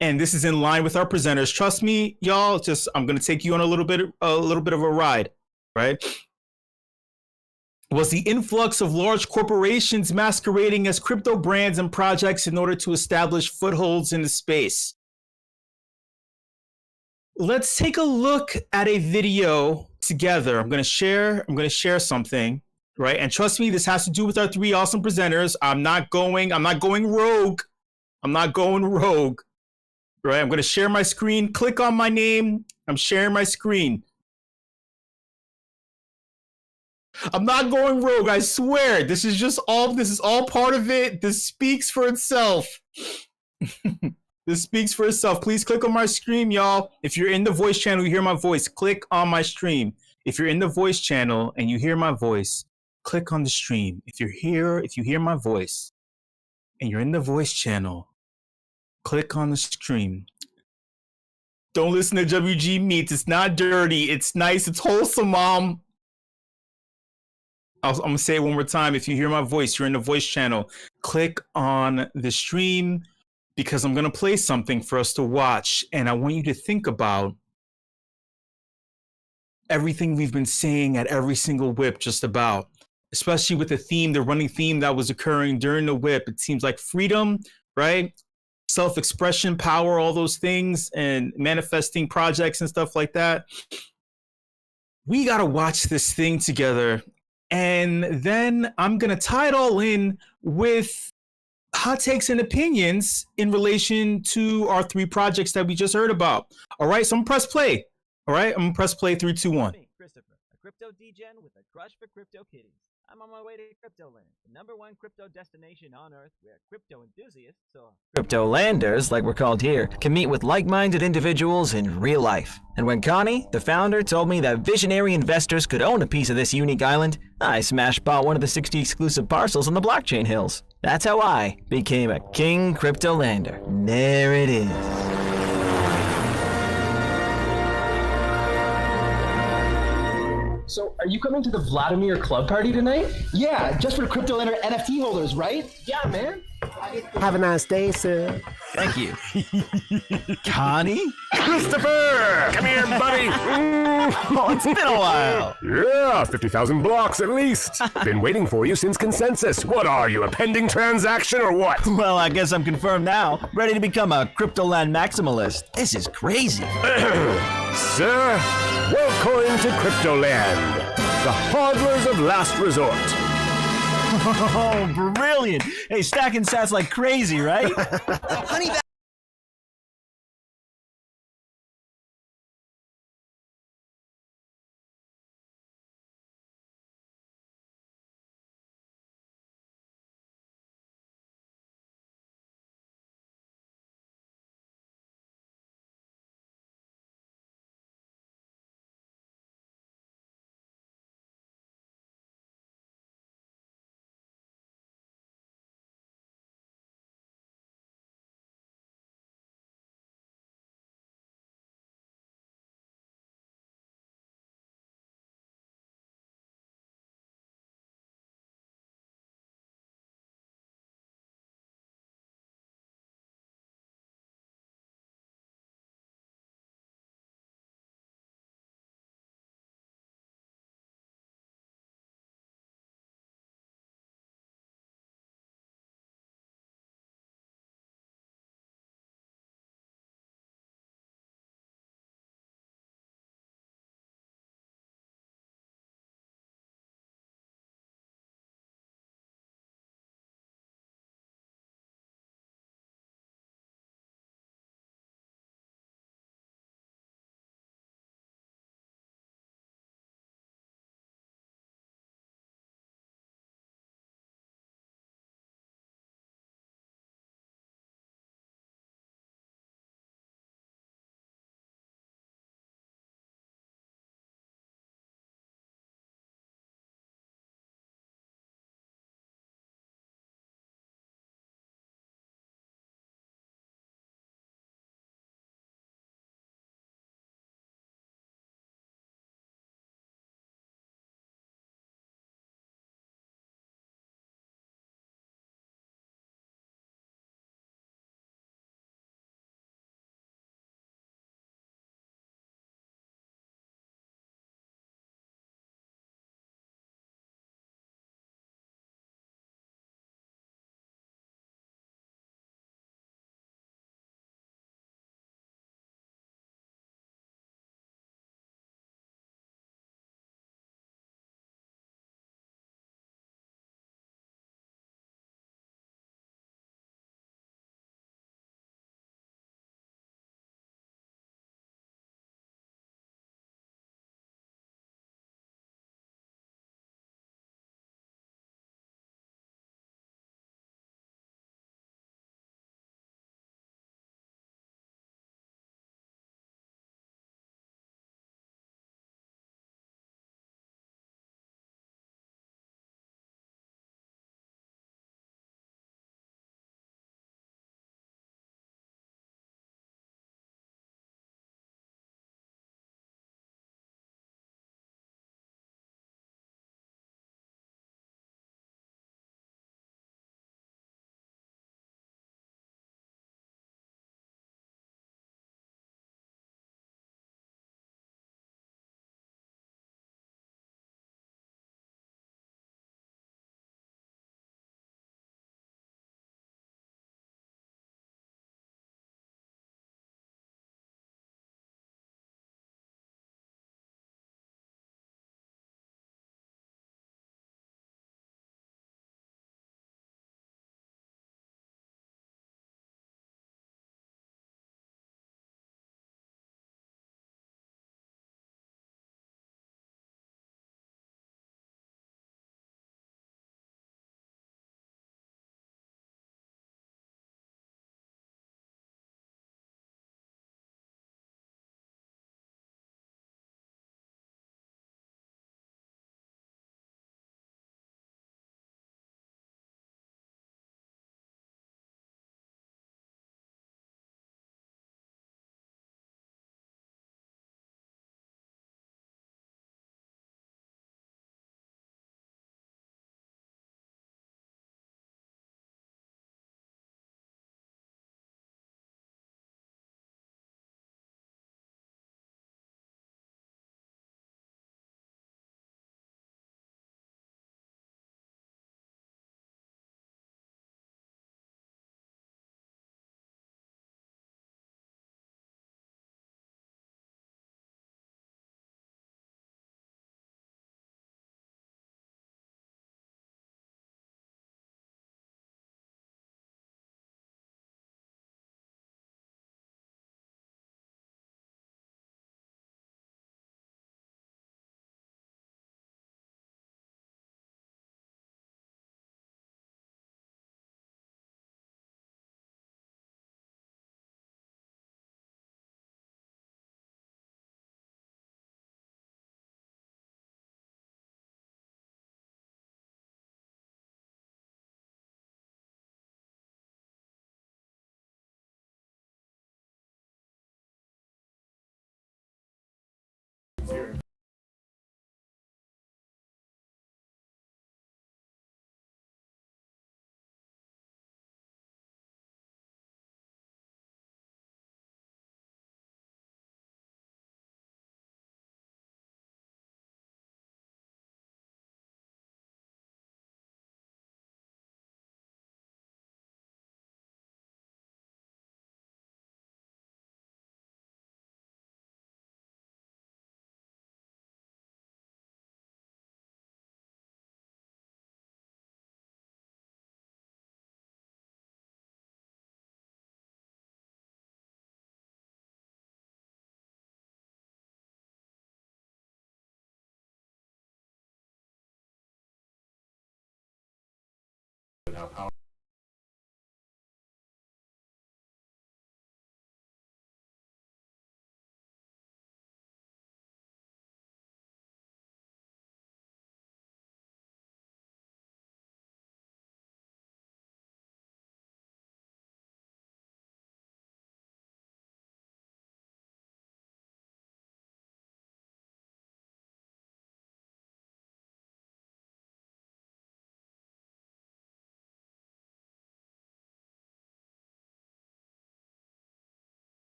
and this is in line with our presenters. Trust me, y'all. I'm gonna take you on a little bit of a ride, right? Was the influx of large corporations masquerading as crypto brands and projects in order to establish footholds in the space. Let's take a look at a video together. I'm going to share something, right? And trust me, this has to do with our three awesome presenters. I'm not going rogue. Right? I'm going to share my screen. Click on my name. I'm sharing my screen. I'm not going rogue, I swear. This is all part of it. This speaks for itself. This speaks for itself. Please click on my stream, y'all. If you're in the voice channel, you hear my voice, click on my stream. If you're in the voice channel and you hear my voice, click on the stream. If you hear my voice and you're in the voice channel, click on the stream. Don't listen to WG Meets. It's not dirty. It's nice. It's wholesome, Mom. I'm going to say it one more time. If you hear my voice, you're in the voice channel, click on the stream because I'm going to play something for us to watch. And I want you to think about everything we've been saying at every single WIP just about, especially with the running theme that was occurring during the WIP. It seems like freedom, right? Self-expression, power, all those things, and manifesting projects and stuff like that. We got to watch this thing together. And then I'm going to tie it all in with hot takes and opinions in relation to our three projects that we just heard about. All right, so I'm going to press play. All right, I'm going to press play. 3, 2, 1. Christopher, a crypto degen with a crush for crypto kitties. I'm on my way to Cryptoland, the #1 crypto destination on Earth where crypto enthusiasts, or Cryptolanders, like we're called here, can meet with like-minded individuals in real life. And when Connie, the founder, told me that visionary investors could own a piece of this unique island, I smash bought one of the 60 exclusive parcels on the blockchain hills. That's how I became a King Cryptolander. There it is. So, are you coming to the Vladimir Club party tonight? Yeah, just for Cryptolander NFT holders, right? Yeah, man. Have a nice day, sir. Thank you. Connie? Christopher! Come here, buddy! Oh, it's been a while. Yeah, 50,000 blocks at least. Been waiting for you since consensus. What are you, a pending transaction or what? Well, I guess I'm confirmed now. Ready to become a Cryptoland maximalist. This is crazy. Sir, welcome to Cryptoland, the hodlers of last resort. Oh, brilliant. Hey, stacking sats like crazy, right? Honey,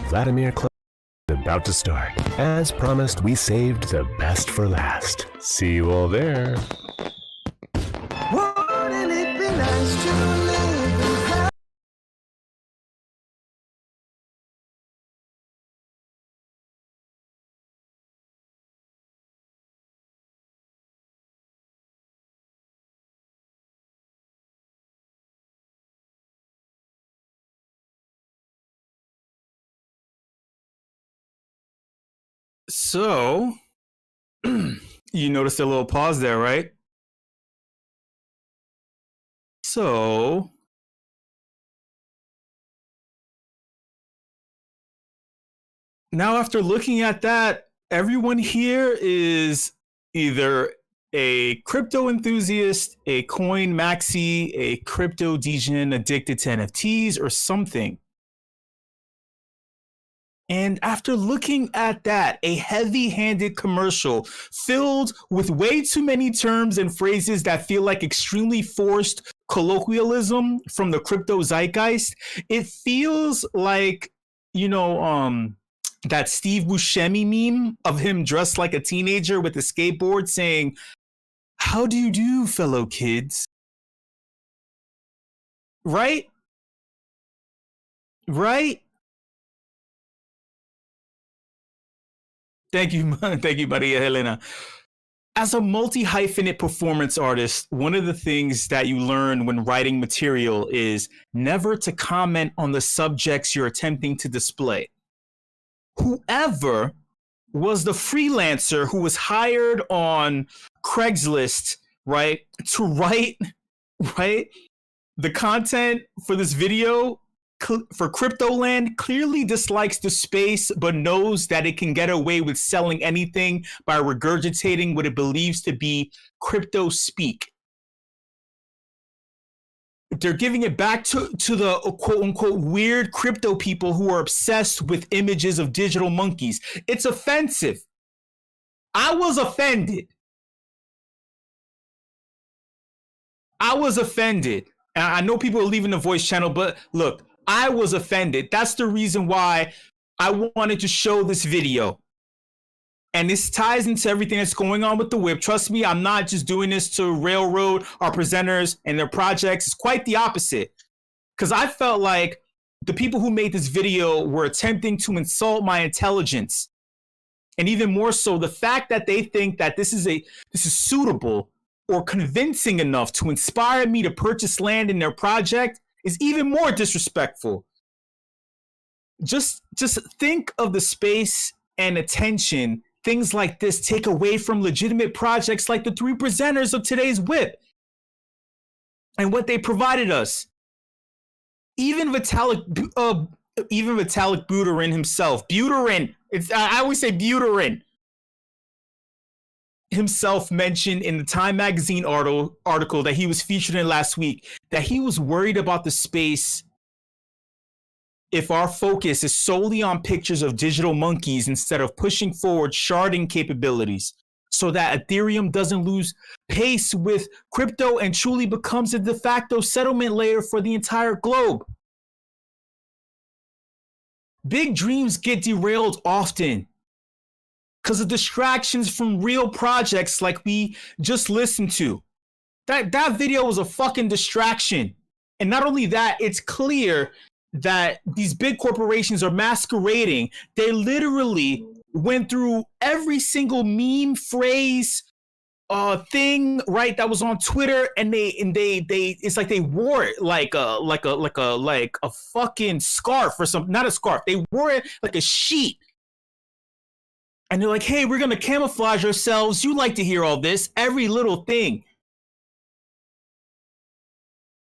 Vladimir Club is about to start. As promised, we saved the best for last. See you all there. Wouldn't it be nice to live? So, you noticed a little pause there, right? So, now after looking at that, everyone here is either a crypto enthusiast, a coin maxi, a crypto degen addicted to NFTs, or something. And after looking at that, a heavy-handed commercial filled with way too many terms and phrases that feel like extremely forced colloquialism from the crypto zeitgeist, it feels like, that Steve Buscemi meme of him dressed like a teenager with a skateboard saying, "How do you do, fellow kids?" Right? Right? Thank you, Maria Helena. As a multi-hyphenate performance artist, one of the things that you learn when writing material is never to comment on the subjects you're attempting to display. Whoever was the freelancer who was hired on Craigslist, right, to write, the content for this video for Cryptoland clearly dislikes the space, but knows that it can get away with selling anything by regurgitating what it believes to be crypto speak. They're giving it back to the quote unquote weird crypto people who are obsessed with images of digital monkeys. It's offensive. I was offended. And I know people are leaving the voice channel, but look, I was offended. That's the reason why I wanted to show this video. And this ties into everything that's going on with the WIP. Trust me, I'm not just doing this to railroad our presenters and their projects. It's quite the opposite. Because I felt like the people who made this video were attempting to insult my intelligence. And even more so, the fact that they think that this is suitable or convincing enough to inspire me to purchase land in their project is even more disrespectful. Just think of the space and attention things like this take away from legitimate projects like the three presenters of today's WIP and what they provided us. Even Vitalik Buterin himself, I always say Buterin, himself mentioned in the Time magazine article that he was featured in last week that he was worried about the space if our focus is solely on pictures of digital monkeys instead of pushing forward sharding capabilities so that Ethereum doesn't lose pace with crypto and truly becomes a de facto settlement layer for the entire globe. Big dreams get derailed often because of distractions from real projects like we just listened to. That video was a fucking distraction. And not only that, it's clear that these big corporations are masquerading. They literally went through every single meme, phrase, thing, right, that was on Twitter, and they it's like they wore it like a fucking scarf or something. Not a scarf. They wore it like a sheet. And they're like, hey, we're gonna camouflage ourselves. You like to hear all this, every little thing.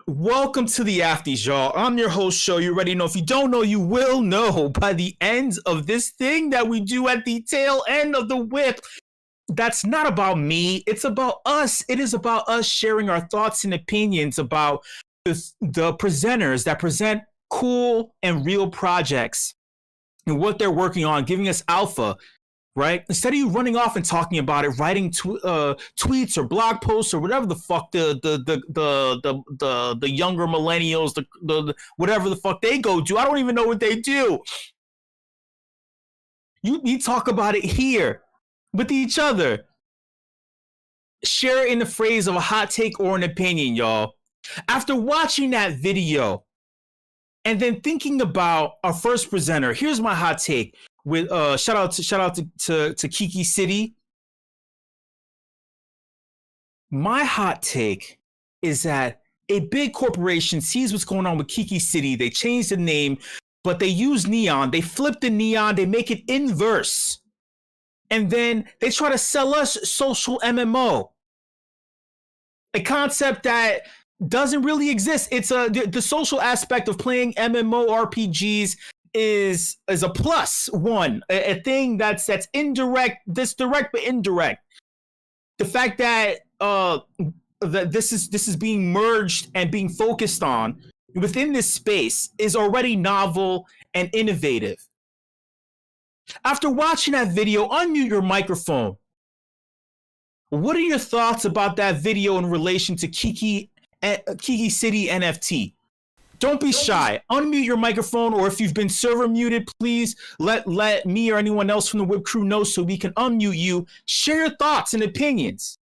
Welcome to the Afties, y'all. I'm your host, Show. You already know. If you don't know, you will know by the end of this thing that we do at the tail end of the WIP. That's not about me. It's about us. It is about us sharing our thoughts and opinions about the presenters that present cool and real projects and what they're working on, giving us alpha. Right? Instead of you running off and talking about it, writing tweets or blog posts or whatever the fuck the younger millennials, the whatever the fuck they go do. I don't even know what they do. You talk about it here with each other. Share it in the phrase of a hot take or an opinion, y'all. After watching that video and then thinking about our first presenter, here's my hot take. With shout out to KikiCity. My hot take is that a big corporation sees what's going on with KikiCity. They changed the name, but they use neon. They flip the neon. They make it inverse, and then they try to sell us social MMO, a concept that doesn't really exist. It's the social aspect of playing MMORPGs is a plus one, a thing that's indirect, that's direct but indirect. The fact that that this is being merged and being focused on within this space is already novel and innovative. After watching that video, unmute your microphone. What are your thoughts about that video in relation to KikiCity NFT? Don't be shy. Unmute your microphone, or if you've been server muted, please let me or anyone else from the WIP crew know so we can unmute you. Share your thoughts and opinions.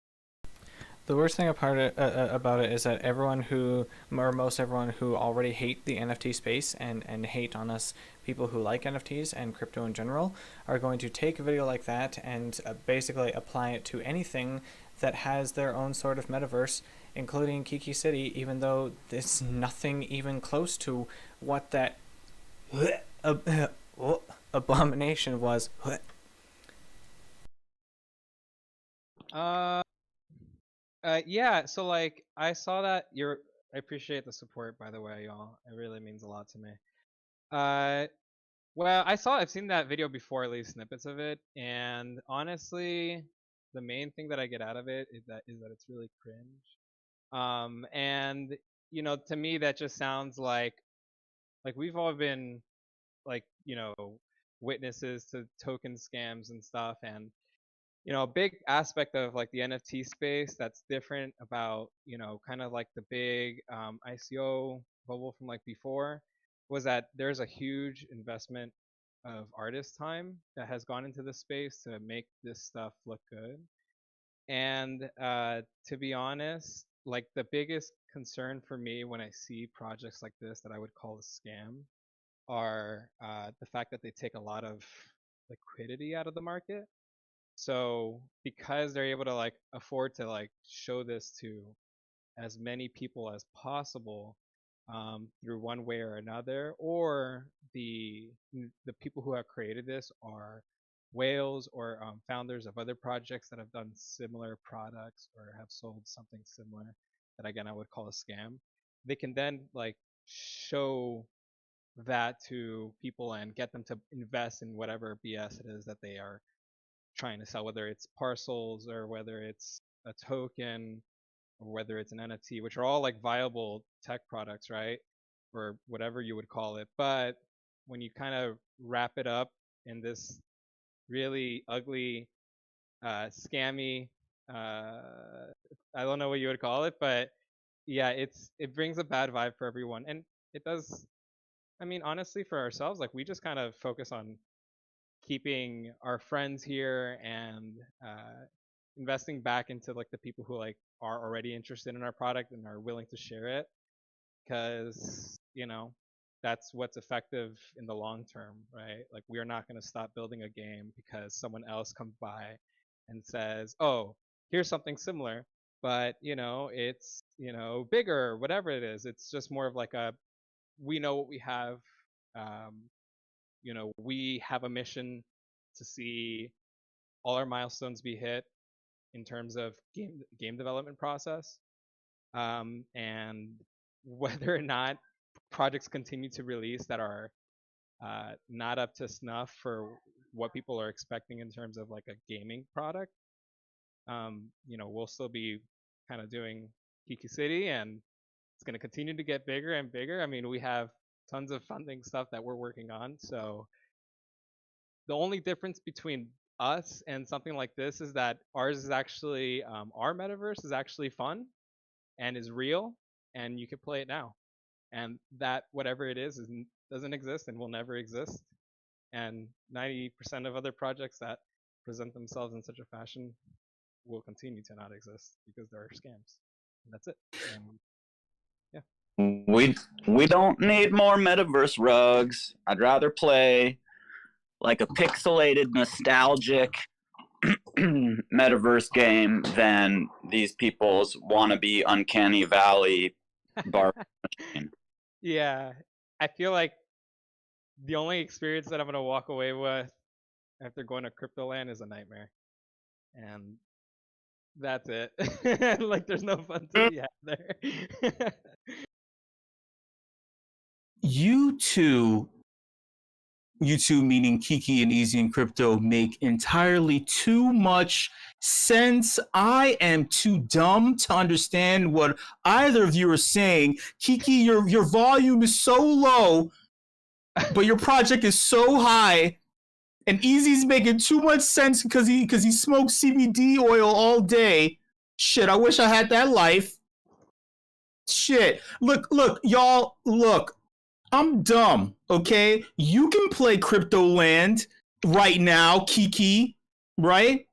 The worst thing about it is that most everyone who already hate the NFT space and hate on us people who like NFTs and crypto in general are going to take a video like that and basically apply it to anything that has their own sort of metaverse, including KikiCity, even though there's nothing even close to what that abomination was. Yeah, so like I saw that I appreciate the support, by the way, y'all. It really means a lot to me. Well, I've seen that video before, at least snippets of it, and honestly, the main thing that I get out of it is that it's really cringe. And to me that just sounds like we've all been witnesses to token scams and stuff, and a big aspect of like the NFT space that's different about kind of like the big ICO bubble from like before was that there's a huge investment of artist time that has gone into the space to make this stuff look good. And to be honest, like the biggest concern for me when I see projects like this that I would call a scam are the fact that they take a lot of liquidity out of the market. So because they're able to like afford to like show this to as many people as possible through one way or another, or the people who have created this are whales or founders of other projects that have done similar products or have sold something similar that again I would call a scam. They can then like show that to people and get them to invest in whatever BS it is that they are trying to sell, whether it's parcels or whether it's a token or whether it's an NFT, which are all like viable tech products, right? Or whatever you would call it. But when you kind of wrap it up in this really ugly, scammy, I don't know what you would call it, but yeah, it brings a bad vibe for everyone. And it does, I mean, honestly, for ourselves, like we just kind of focus on keeping our friends here and investing back into like the people who like are already interested in our product and are willing to share it, because you know that's what's effective in the long term, right? Like we are not going to stop building a game because someone else comes by and says, oh, here's something similar, but you know it's bigger, whatever it is. It's just more of like a, we know what we have. We have a mission to see all our milestones be hit in terms of game development process, and whether or not projects continue to release that are not up to snuff for what people are expecting in terms of like a gaming product, we'll still be kind of doing KikiCity, and it's going to continue to get bigger and bigger. I mean, we have tons of funding stuff that we're working on. So the only difference between us and something like this is that ours is actually, our metaverse is actually fun and is real, and you can play it now. And that whatever it is doesn't exist and will never exist. And 90% of other projects that present themselves in such a fashion will continue to not exist because there are scams. And that's it. Yeah. We don't need more metaverse rugs. I'd rather play like a pixelated, nostalgic metaverse game than these people's wannabe uncanny valley bar machine. Yeah, I feel like the only experience that I'm gonna walk away with after going to Cryptoland is a nightmare, and that's it. Like, there's no fun to be had there. You two meaning Kiki and Easy and Crypto, make entirely too much sense. I am too dumb to understand what either of you are saying. Kiki, your volume is so low, but your project is so high. And Easy's making too much sense because he smokes CBD oil all day. Shit, I wish I had that life. Shit. Look, y'all, look. I'm dumb, okay? You can play Cryptoland right now, Kiki, right?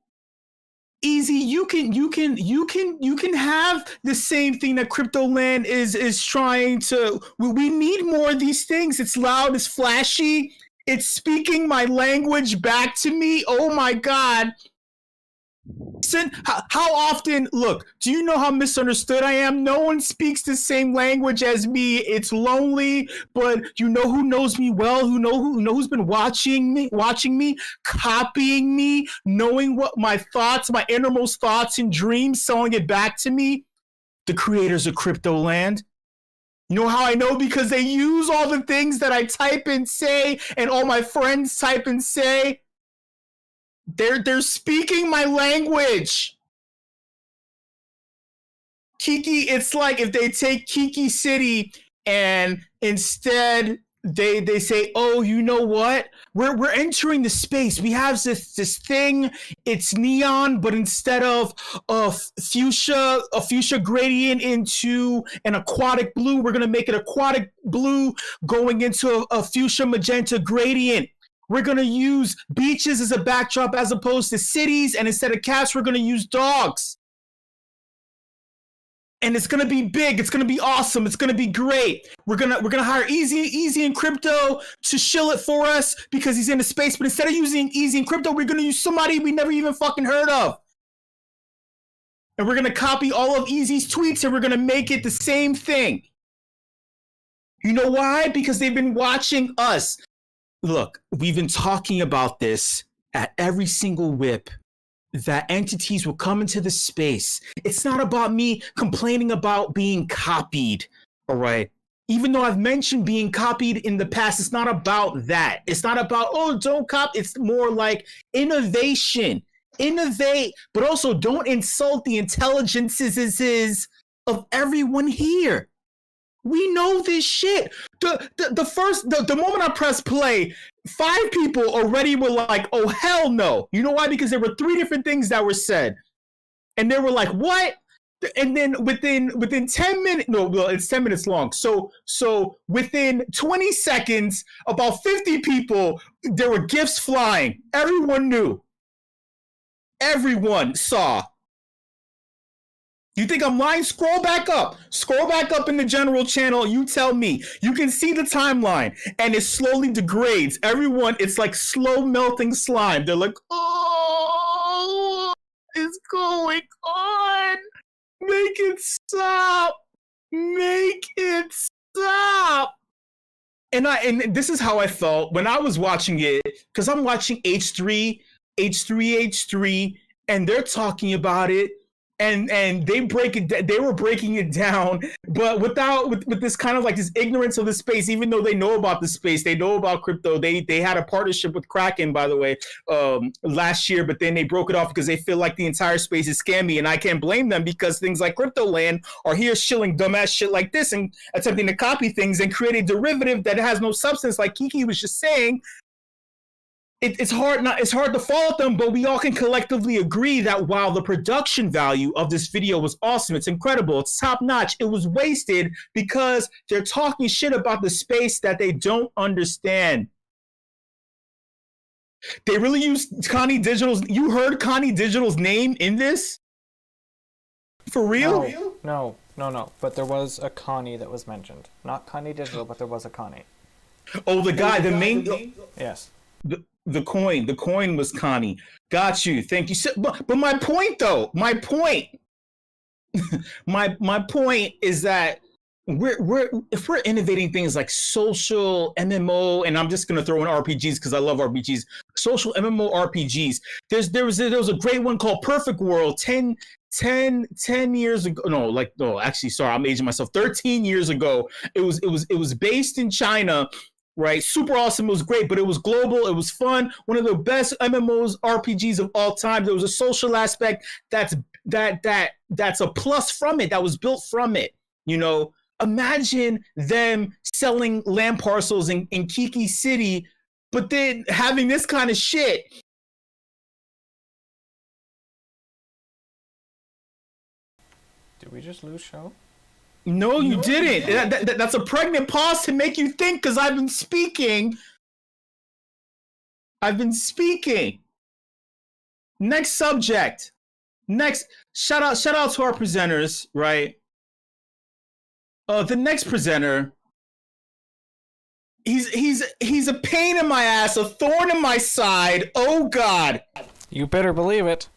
Easy, you can have the same thing that Cryptoland is trying to. We need more of these things. It's loud, it's flashy, it's speaking my language back to me. Oh my God. How often, look, do you know how misunderstood I am? No one speaks the same language as me. It's lonely, but you know who knows me well, who's been watching me, copying me, knowing what my thoughts, my innermost thoughts and dreams, selling it back to me? The creators of Cryptoland. You know how I know? Because they use all the things that I type and say, and all my friends type and say. They're speaking my language. Kiki, it's like if they take KikiCity and instead they say, oh, you know what? We're entering the space. We have this thing. It's neon, but instead of a fuchsia gradient into an aquatic blue, we're gonna make it aquatic blue going into a fuchsia magenta gradient. we're going to use beaches as a backdrop as opposed to cities. And instead of cats, we're going to use dogs. And it's going to be big. It's going to be awesome. It's going to be great. We're going to hire Easy and Crypto to shill it for us because he's in the space. But instead of using Easy and Crypto, we're going to use somebody we never even fucking heard of. And we're going to copy all of Easy's tweets and we're going to make it the same thing. You know why? Because they've been watching us. Look, we've been talking about this at every single WIP, that entities will come into the space. It's not about me complaining about being copied, all right? Even though I've mentioned being copied in the past, it's not about that. It's not about, oh, don't copy. It's more like innovation. Innovate, but also don't insult the intelligences of everyone here. We know this shit. The moment I press play, 5 people already were like, oh, hell no. You know why? Because there were 3 different things that were said. And they were like, what? And then within 10 minutes, no, well, it's 10 minutes long. So within 20 seconds, about 50 people, there were gifts flying. Everyone knew. Everyone saw. You think I'm lying? Scroll back up. Scroll back up in the general channel. You tell me. You can see the timeline, and it slowly degrades. Everyone, it's like slow melting slime. They're like, oh, what is going on? Make it stop. Make it stop. And this is how I felt when I was watching it, because I'm watching H3, and they're talking about it. And they were breaking it down, but with this kind of like this ignorance of the space, even though they know about the space, they know about crypto. They had a partnership with Kraken, by the way, last year, but then they broke it off because they feel like the entire space is scammy, and I can't blame them because things like Crypto Land are here shilling dumbass shit like this and attempting to copy things and create a derivative that has no substance, like Kiki was just saying. It's hard to fault them, but we all can collectively agree that while the production value of this video was awesome, it's incredible, it's top notch, it was wasted because they're talking shit about the space that they don't understand. They really used Connie Digital's. You heard Connie Digital's name in this? For real? No. But there was a Connie that was mentioned. Not Connie Digital, but there was a Connie. Oh, the guy, the main. Yes. The coin was Connie. Got you. Thank you. But my point though, my point is that if we're innovating things like social MMO, and I'm just gonna throw in RPGs because I love RPGs, social MMO RPGs. There was a great one called Perfect World 10 years ago. Actually, sorry, I'm aging myself. 13 years ago. It was based in China. Right, super awesome. It was great, but it was global. It was fun. One of the best MMOs, RPGs of all time. There was a social aspect that's a plus from it. That was built from it. You know, imagine them selling land parcels in KikiCity, but then having this kind of shit. Did we just lose show? No, you didn't. That's a pregnant pause to make you think, because I've been speaking. Next subject. Next, shout out to our presenters, right? The next presenter, he's a pain in my ass, a thorn in my side. Oh God. You better believe it.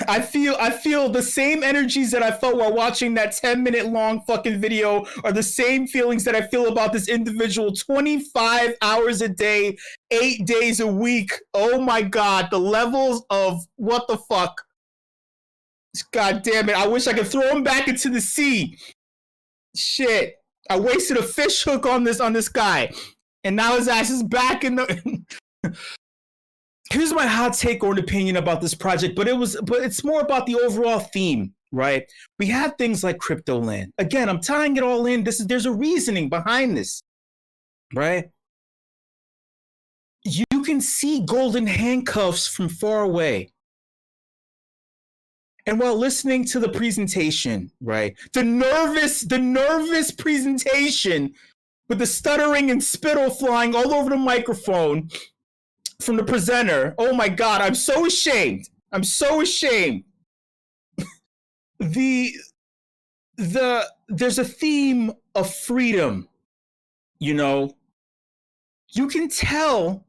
I feel the same energies that I felt while watching that 10-minute long fucking video are the same feelings that I feel about this individual 25 hours a day, 8 days a week. Oh my God, the levels of what the fuck. God damn it, I wish I could throw him back into the sea. Shit, I wasted a fish hook on this guy, and now his ass is back in the... Here's my hot take or an opinion about this project, but it's more about the overall theme, right? We have things like Crypto Land. Again, I'm tying it all in. There's a reasoning behind this, right? You can see golden handcuffs from far away. And while listening to the presentation, right? The nervous presentation with the stuttering and spittle flying all over the microphone, from the presenter. Oh my God, I'm so ashamed. I'm so ashamed. There's a theme of freedom, you know. You can tell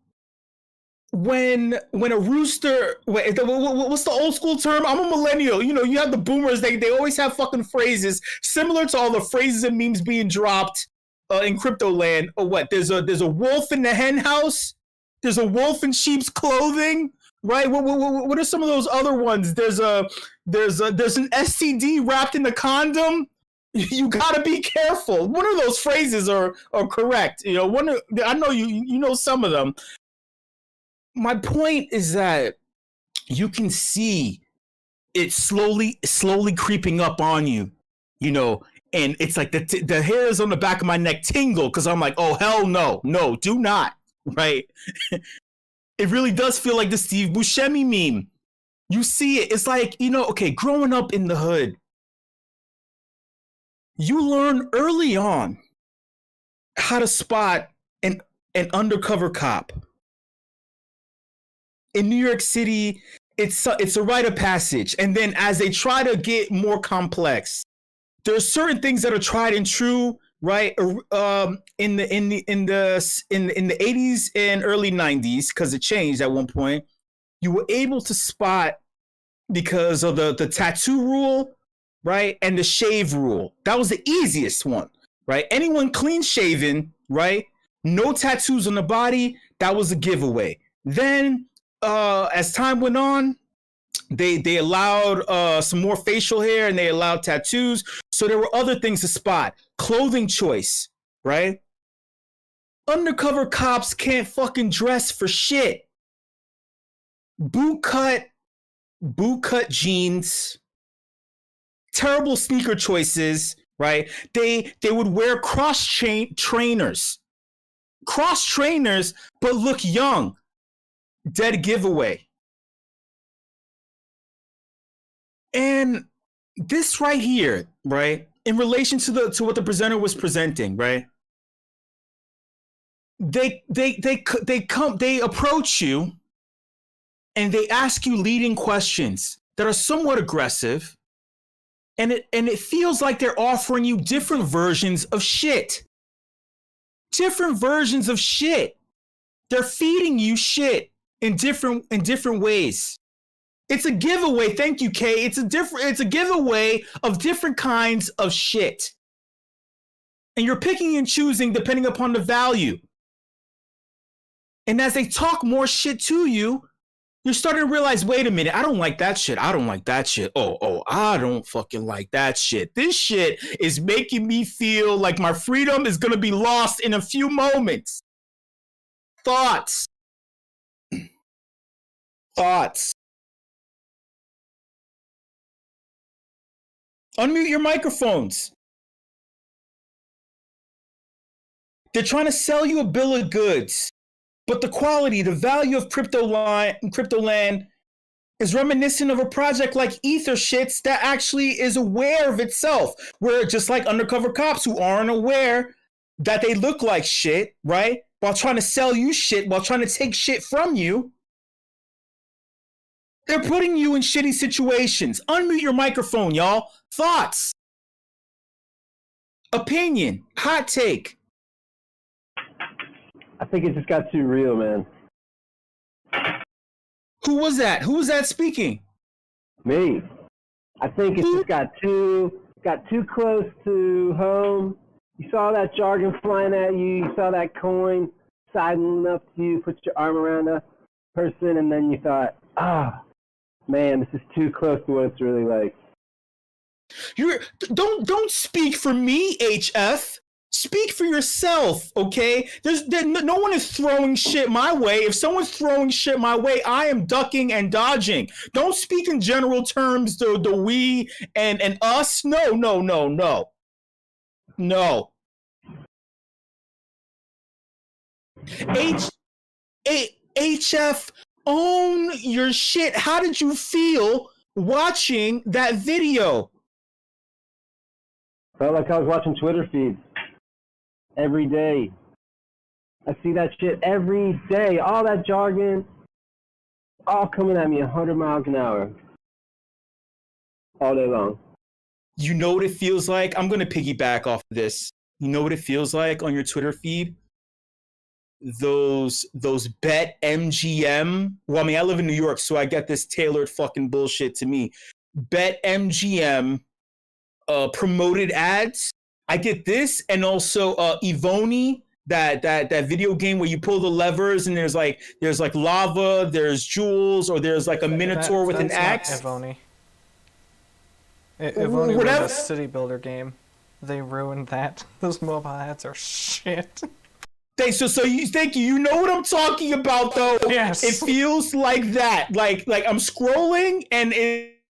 when a rooster, what's the old school term? I'm a millennial. You know, you have the boomers, they always have fucking phrases similar to all the phrases and memes being dropped in crypto land. Or what? There's a wolf in the hen house. There's a wolf in sheep's clothing. Right? What are some of those other ones? There's an STD wrapped in a condom. You gotta be careful. One of those phrases are correct. You know, I know you know some of them. My point is that you can see it slowly creeping up on you. You know, and it's like the hairs on the back of my neck tingle because I'm like, oh hell no, do not. Right? It really does feel like the Steve Buscemi meme. You see it. It's like, you know, okay, growing up in the hood, you learn early on how to spot an undercover cop. In New York City, it's a rite of passage. And then as they try to get more complex, there's certain things that are tried and true. Right, in the 80s and early 90s, because it changed at one point, you were able to spot because of the tattoo rule, right, and the shave rule. That was the easiest one, right? Anyone clean shaven, right, no tattoos on the body, that was a giveaway. Then, as time went on, they allowed some more facial hair and they allowed tattoos. So there were other things to spot. Clothing choice, right? Undercover cops can't fucking dress for shit. Boot cut jeans, terrible sneaker choices, right? They would wear cross trainers, but look young. Dead giveaway. And this right here, right, in relation to what the presenter was presenting, right? They approach you and they ask you leading questions that are somewhat aggressive, and it feels like they're offering you different versions of shit. Different versions of shit. They're feeding you shit in different ways. It's a giveaway. Thank you, Kay. It's a giveaway of different kinds of shit. And you're picking and choosing depending upon the value. And as they talk more shit to you, you're starting to realize, wait a minute, I don't like that shit. I don't like that shit. Oh, I don't fucking like that shit. This shit is making me feel like my freedom is going to be lost in a few moments. Thoughts. Unmute your microphones. They're trying to sell you a bill of goods, but the quality, the value of crypto land is reminiscent of a project like Ether Shits that actually is aware of itself, where just like undercover cops who aren't aware that they look like shit, right? While trying to sell you shit, while trying to take shit from you, they're putting you in shitty situations. Unmute your microphone, y'all. Thoughts. Opinion. Hot take. I think it just got too real, man. Who was that? Who was that speaking? Me. I think it just got too close to home. You saw that jargon flying at you. You saw that coin sidling up to you, put your arm around a person, and then you thought, man, this is too close to what it's really like. Don't speak for me, HF. Speak for yourself, okay? No one is throwing shit my way. If someone's throwing shit my way, I am ducking and dodging. Don't speak in general terms, the we and us. No. HF, own your shit. How did you feel watching that video? Felt like I was watching Twitter feeds every day. I see that shit every day. All that jargon, all coming at me 100 miles an hour. All day long. You know what it feels like? I'm going to piggyback off of this. You know what it feels like on your Twitter feed? Those Bet MGM. Well, I mean, I live in New York, so I get this tailored fucking bullshit to me. Bet MGM promoted ads. I get this, and also Evony, that video game where you pull the levers and there's like lava, there's jewels, or there's like a minotaur with an axe. Evony. Evony was a city builder game. They ruined that. Those mobile ads are shit. So you thank you. You know what I'm talking about, though. Yes. It feels like that. Like I'm scrolling, and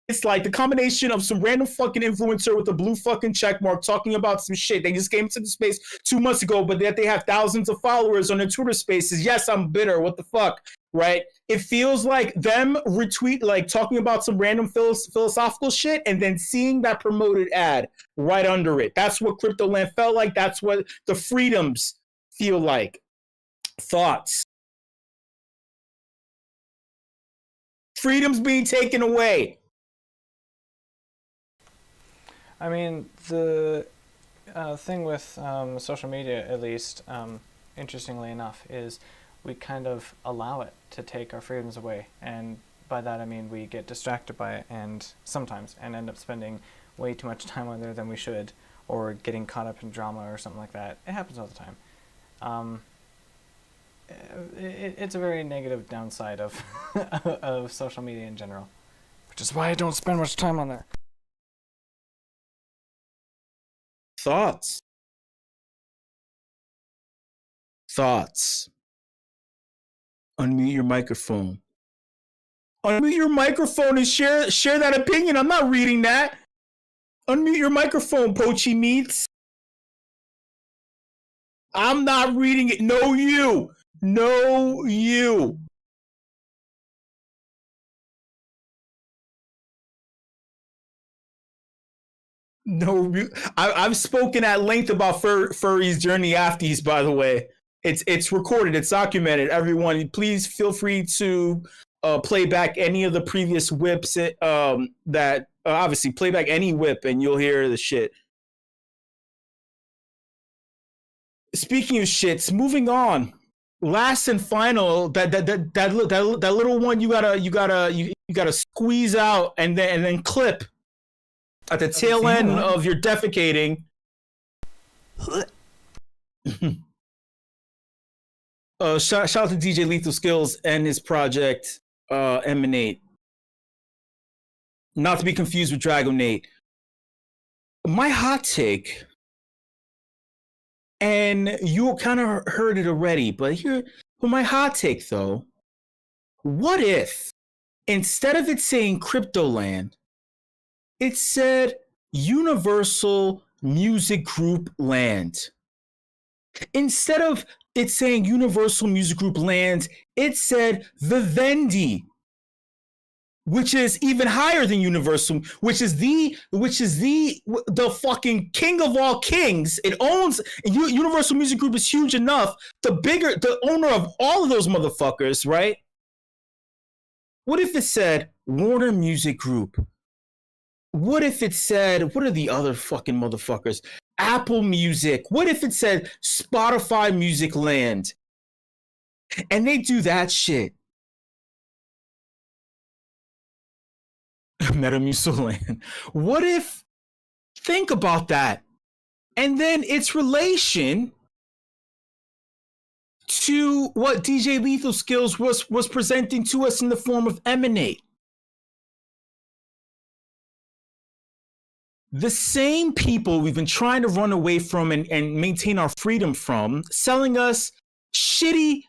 it's like the combination of some random fucking influencer with a blue fucking check mark talking about some shit. They just came into the space 2 months ago, but yet they have thousands of followers on their Twitter spaces. Yes, I'm bitter. What the fuck, right? It feels like them retweet, like talking about some random philosophical shit, and then seeing that promoted ad right under it. That's what Cryptoland felt like. That's what the freedoms feel like. Thoughts? Freedom's being taken away. I mean, the thing with social media, at least, interestingly enough, is we kind of allow it to take our freedoms away. And by that I mean we get distracted by it and sometimes end up spending way too much time on there than we should, or getting caught up in drama or something like that. It happens all the time. It's a very negative downside of of social media in general, which is why I don't spend much time on there. Thoughts? Unmute your microphone. Unmute your microphone and share that opinion. I'm not reading that. Unmute your microphone, Poachy Meats. I'm not reading it. No, you. No, you. No, I've spoken at length about furries during the afties, by the way. It's recorded. It's documented. Everyone, please feel free to play back any of the previous whips that obviously play back any whip and you'll hear the shit. Speaking of shits, moving on. Last and final, that little one you gotta squeeze out and then clip at the tail end of your defecating. Shout out to DJ Lethal Skillz and his project Emanate. Not to be confused with Dragonate. My hot take, and you kind of heard it already, but my hot take though, what if instead of it saying Cryptoland, it said Universal Music Group Land? Instead of it saying Universal Music Group Land, it said Vivendi, which is even higher than Universal, which is the fucking king of all kings. It owns Universal Music Group is huge enough. The owner of all of those motherfuckers, right? What if it said Warner Music Group? What if it said, what are the other fucking motherfuckers? Apple Music. What if it said Spotify Music Land? And they do that shit. Metamucil Land. What if, think about that, and then its relation to what DJ Lethal Skillz was presenting to us in the form of Emanate. The same people we've been trying to run away from and maintain our freedom from, selling us shitty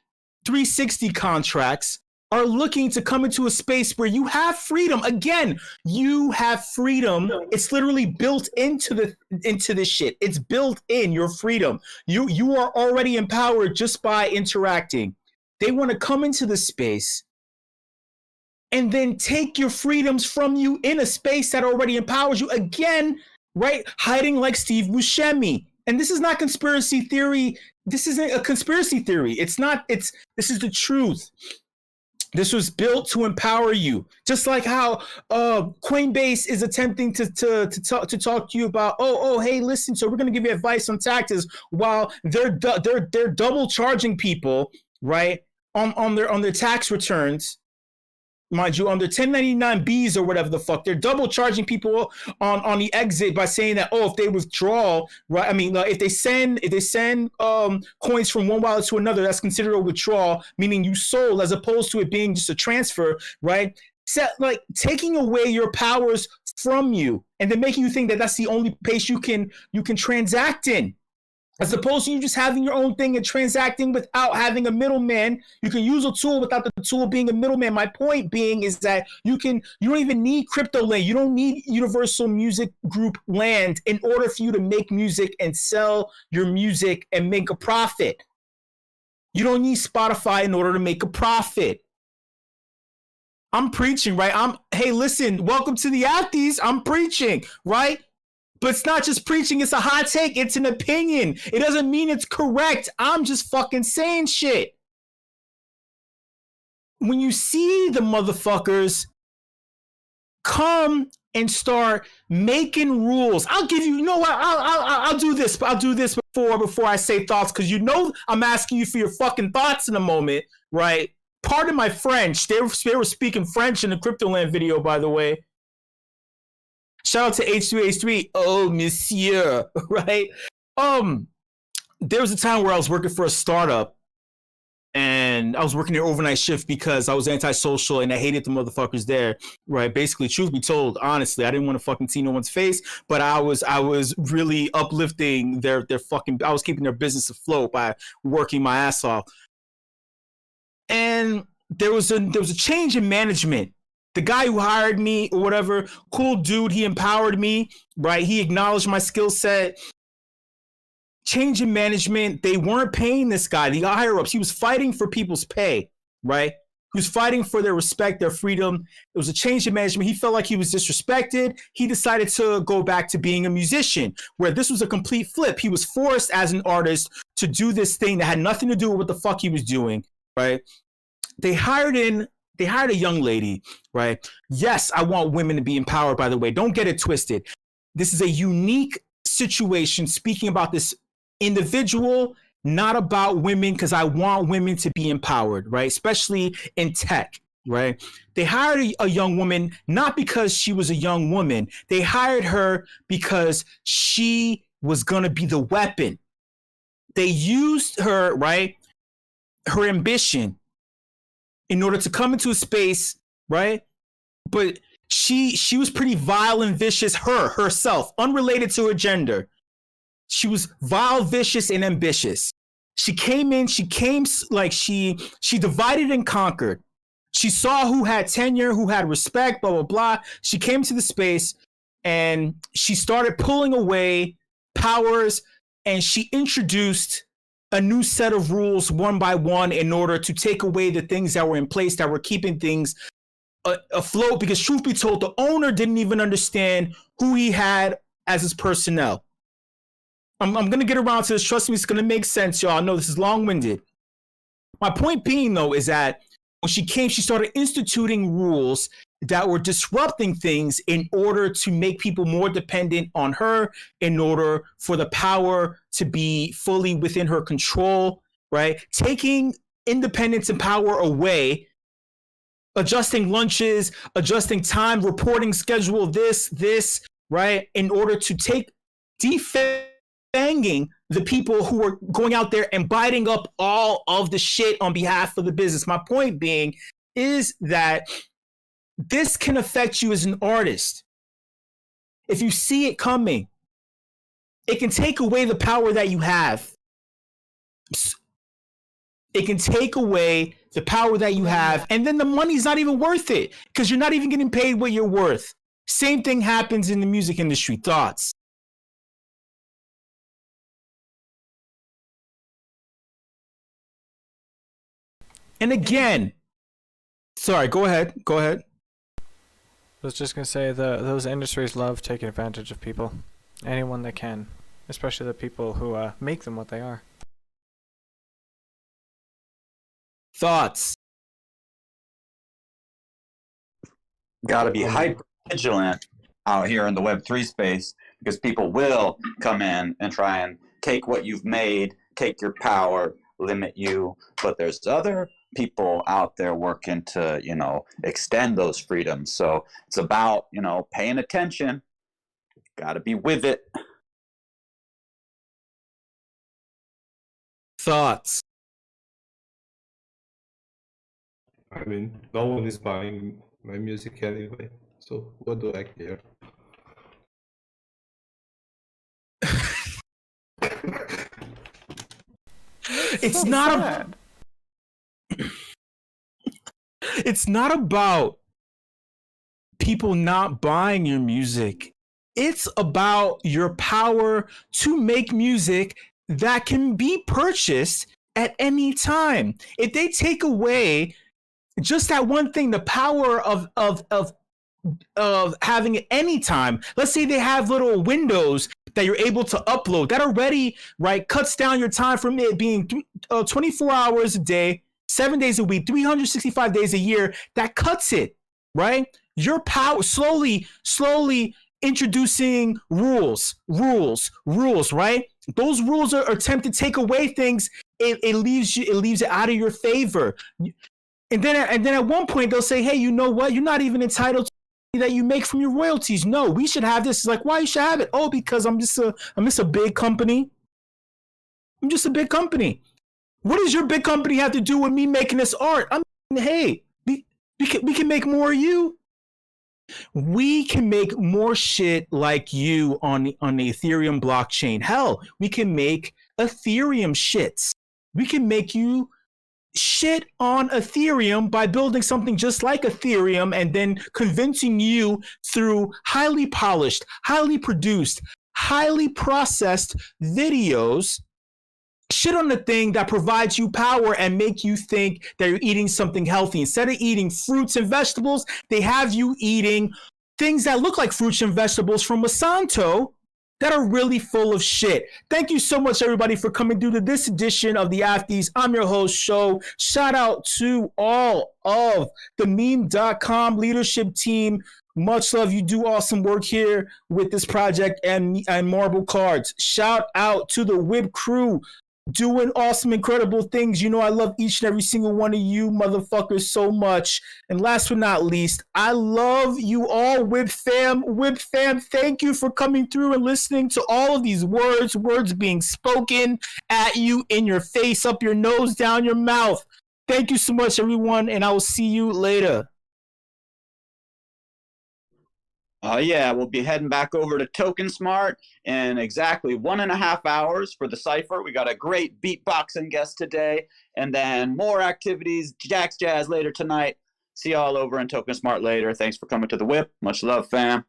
360 contracts, are looking to come into a space where you have freedom. Again, you have freedom. It's literally built into this shit. It's built in your freedom. You are already empowered just by interacting. They want to come into the space and then take your freedoms from you in a space that already empowers you. Again, right? Hiding like Steve Buscemi And this is not conspiracy theory. This isn't a conspiracy theory. It's not. This is the truth. This was built to empower you, just like how Coinbase is attempting to talk to you about. Hey, listen. So we're going to give you advice on taxes, while they're double charging people, right, on their tax returns. Mind you, on their 1099Bs or whatever the fuck, they're double charging people on the exit by saying that, if they withdraw, right? I mean, if they send coins from one wallet to another, that's considered a withdrawal, meaning you sold, as opposed to it being just a transfer, right? Like taking away your powers from you, and then making you think that that's the only place you can transact in. As opposed to you just having your own thing and transacting without having a middleman. You can use a tool without the tool being a middleman. My point being is that you don't even need crypto land. You don't need Universal Music Group land in order for you to make music and sell your music and make a profit. You don't need Spotify in order to make a profit. I'm preaching, right? Hey, listen, welcome to the Apties. I'm preaching, right? But it's not just preaching, it's a hot take, it's an opinion. It doesn't mean it's correct. I'm just fucking saying shit. When you see the motherfuckers come and start making rules, I'll give you, you know what, I'll do this. I'll do this before I say thoughts, because you know I'm asking you for your fucking thoughts in a moment, right? Pardon my French. They were speaking French in the Cryptoland video, by the way. Shout out to H3H3. Oh, monsieur, right? There was a time where I was working for a startup, and I was working their overnight shift because I was antisocial and I hated the motherfuckers there, right? Basically, truth be told, honestly, I didn't want to fucking see no one's face, but I was really uplifting their fucking. I was keeping their business afloat by working my ass off. And there was a change in management. The guy who hired me or whatever, cool dude, he empowered me, right? He acknowledged my skill set. Change in management, they weren't paying this guy, the higher ups. He was fighting for people's pay, right? He was fighting for their respect, their freedom. It was a change in management. He felt like he was disrespected. He decided to go back to being a musician, where this was a complete flip. He was forced as an artist to do this thing that had nothing to do with what the fuck he was doing, right? They hired a young lady, right? Yes, I want women to be empowered, by the way. Don't get it twisted. This is a unique situation speaking about this individual, not about women, because I want women to be empowered, right? Especially in tech, right? They hired a young woman, not because she was a young woman. They hired her because she was going to be the weapon. They used her, right? Her ambition in order to come into a space, right? But she was pretty vile and vicious herself, unrelated to her gender. She was vile, vicious, and ambitious. She divided and conquered. She saw who had tenure, who had respect, blah, blah, blah. She came to the space and she started pulling away powers, and she introduced a new set of rules one by one in order to take away the things that were in place that were keeping things afloat, because truth be told, the owner didn't even understand who he had as his personnel. I'm going to get around to this. Trust me, it's going to make sense, y'all. I know this is long-winded. My point being, though, is that when she came, she started instituting rules that were disrupting things in order to make people more dependent on her, in order for the power to be fully within her control, right? Taking independence and power away, adjusting lunches, adjusting time, reporting schedule, this, right? In order to take defanging the people who are going out there and biting up all of the shit on behalf of the business. My point being is that this can affect you as an artist. If you see it coming, it can take away the power that you have. It can take away the power that you have, and then the money's not even worth it because you're not even getting paid what you're worth. Same thing happens in the music industry. Thoughts? And again, sorry, go ahead. I was just going to say those industries love taking advantage of people. Anyone that can. especially the people who make them what they are. Thoughts? Got to be hyper vigilant out here in the Web3 space, because people will come in and try and take what you've made, take your power, limit you. But there's other people out there working to, extend those freedoms. So it's about, paying attention. Got to be with it. Thoughts? I mean, no one is buying my music anyway, so what do I care? It's not it's not about people not buying your music. It's about your power to make music that can be purchased at any time. If they take away just that one thing, the power of having it anytime. Let's say they have little windows that you're able to upload. That already, right, cuts down your time from it being 24 hours a day, 7 days a week, 365 days a year. That cuts it, right? Your power, slowly introducing rules, right? Those rules are attempt to take away things. It leaves it out of your favor. And then at one point they'll say, hey, you know what? You're not even entitled to that you make from your royalties. No, we should have this. It's like, why you should have it? Oh, because I'm just a big company. I'm just a big company. What does your big company have to do with me making this art? Hey, we can make more of you. We can make more shit like you on the Ethereum blockchain. Hell, we can make Ethereum shits. We can make you shit on Ethereum by building something just like Ethereum and then convincing you through highly polished, highly produced, highly processed videos, shit on the thing that provides you power and make you think that you're eating something healthy. Instead of eating fruits and vegetables, they have you eating things that look like fruits and vegetables from Monsanto that are really full of shit. Thank you so much, everybody, for coming through to this edition of the Afties. I'm your host, Show. Shout out to all of the meme.com leadership team. Much love. You do awesome work here with this project and Marble Cards. Shout out to the WIP crew doing awesome, incredible things. You know, I love each and every single one of you motherfuckers so much. And last but not least, I love you all, WIP fam. WIP fam, thank you for coming through and listening to all of these words being spoken at you, in your face, up your nose, down your mouth. Thank you so much, everyone, and I will see you later. Yeah, we'll be heading back over to Token Smart in exactly 1.5 hours for the Cypher. We got a great beatboxing guest today, and then more activities, Jack's Jazz later tonight. See y'all over in Token Smart later. Thanks for coming to the WIP. Much love, fam.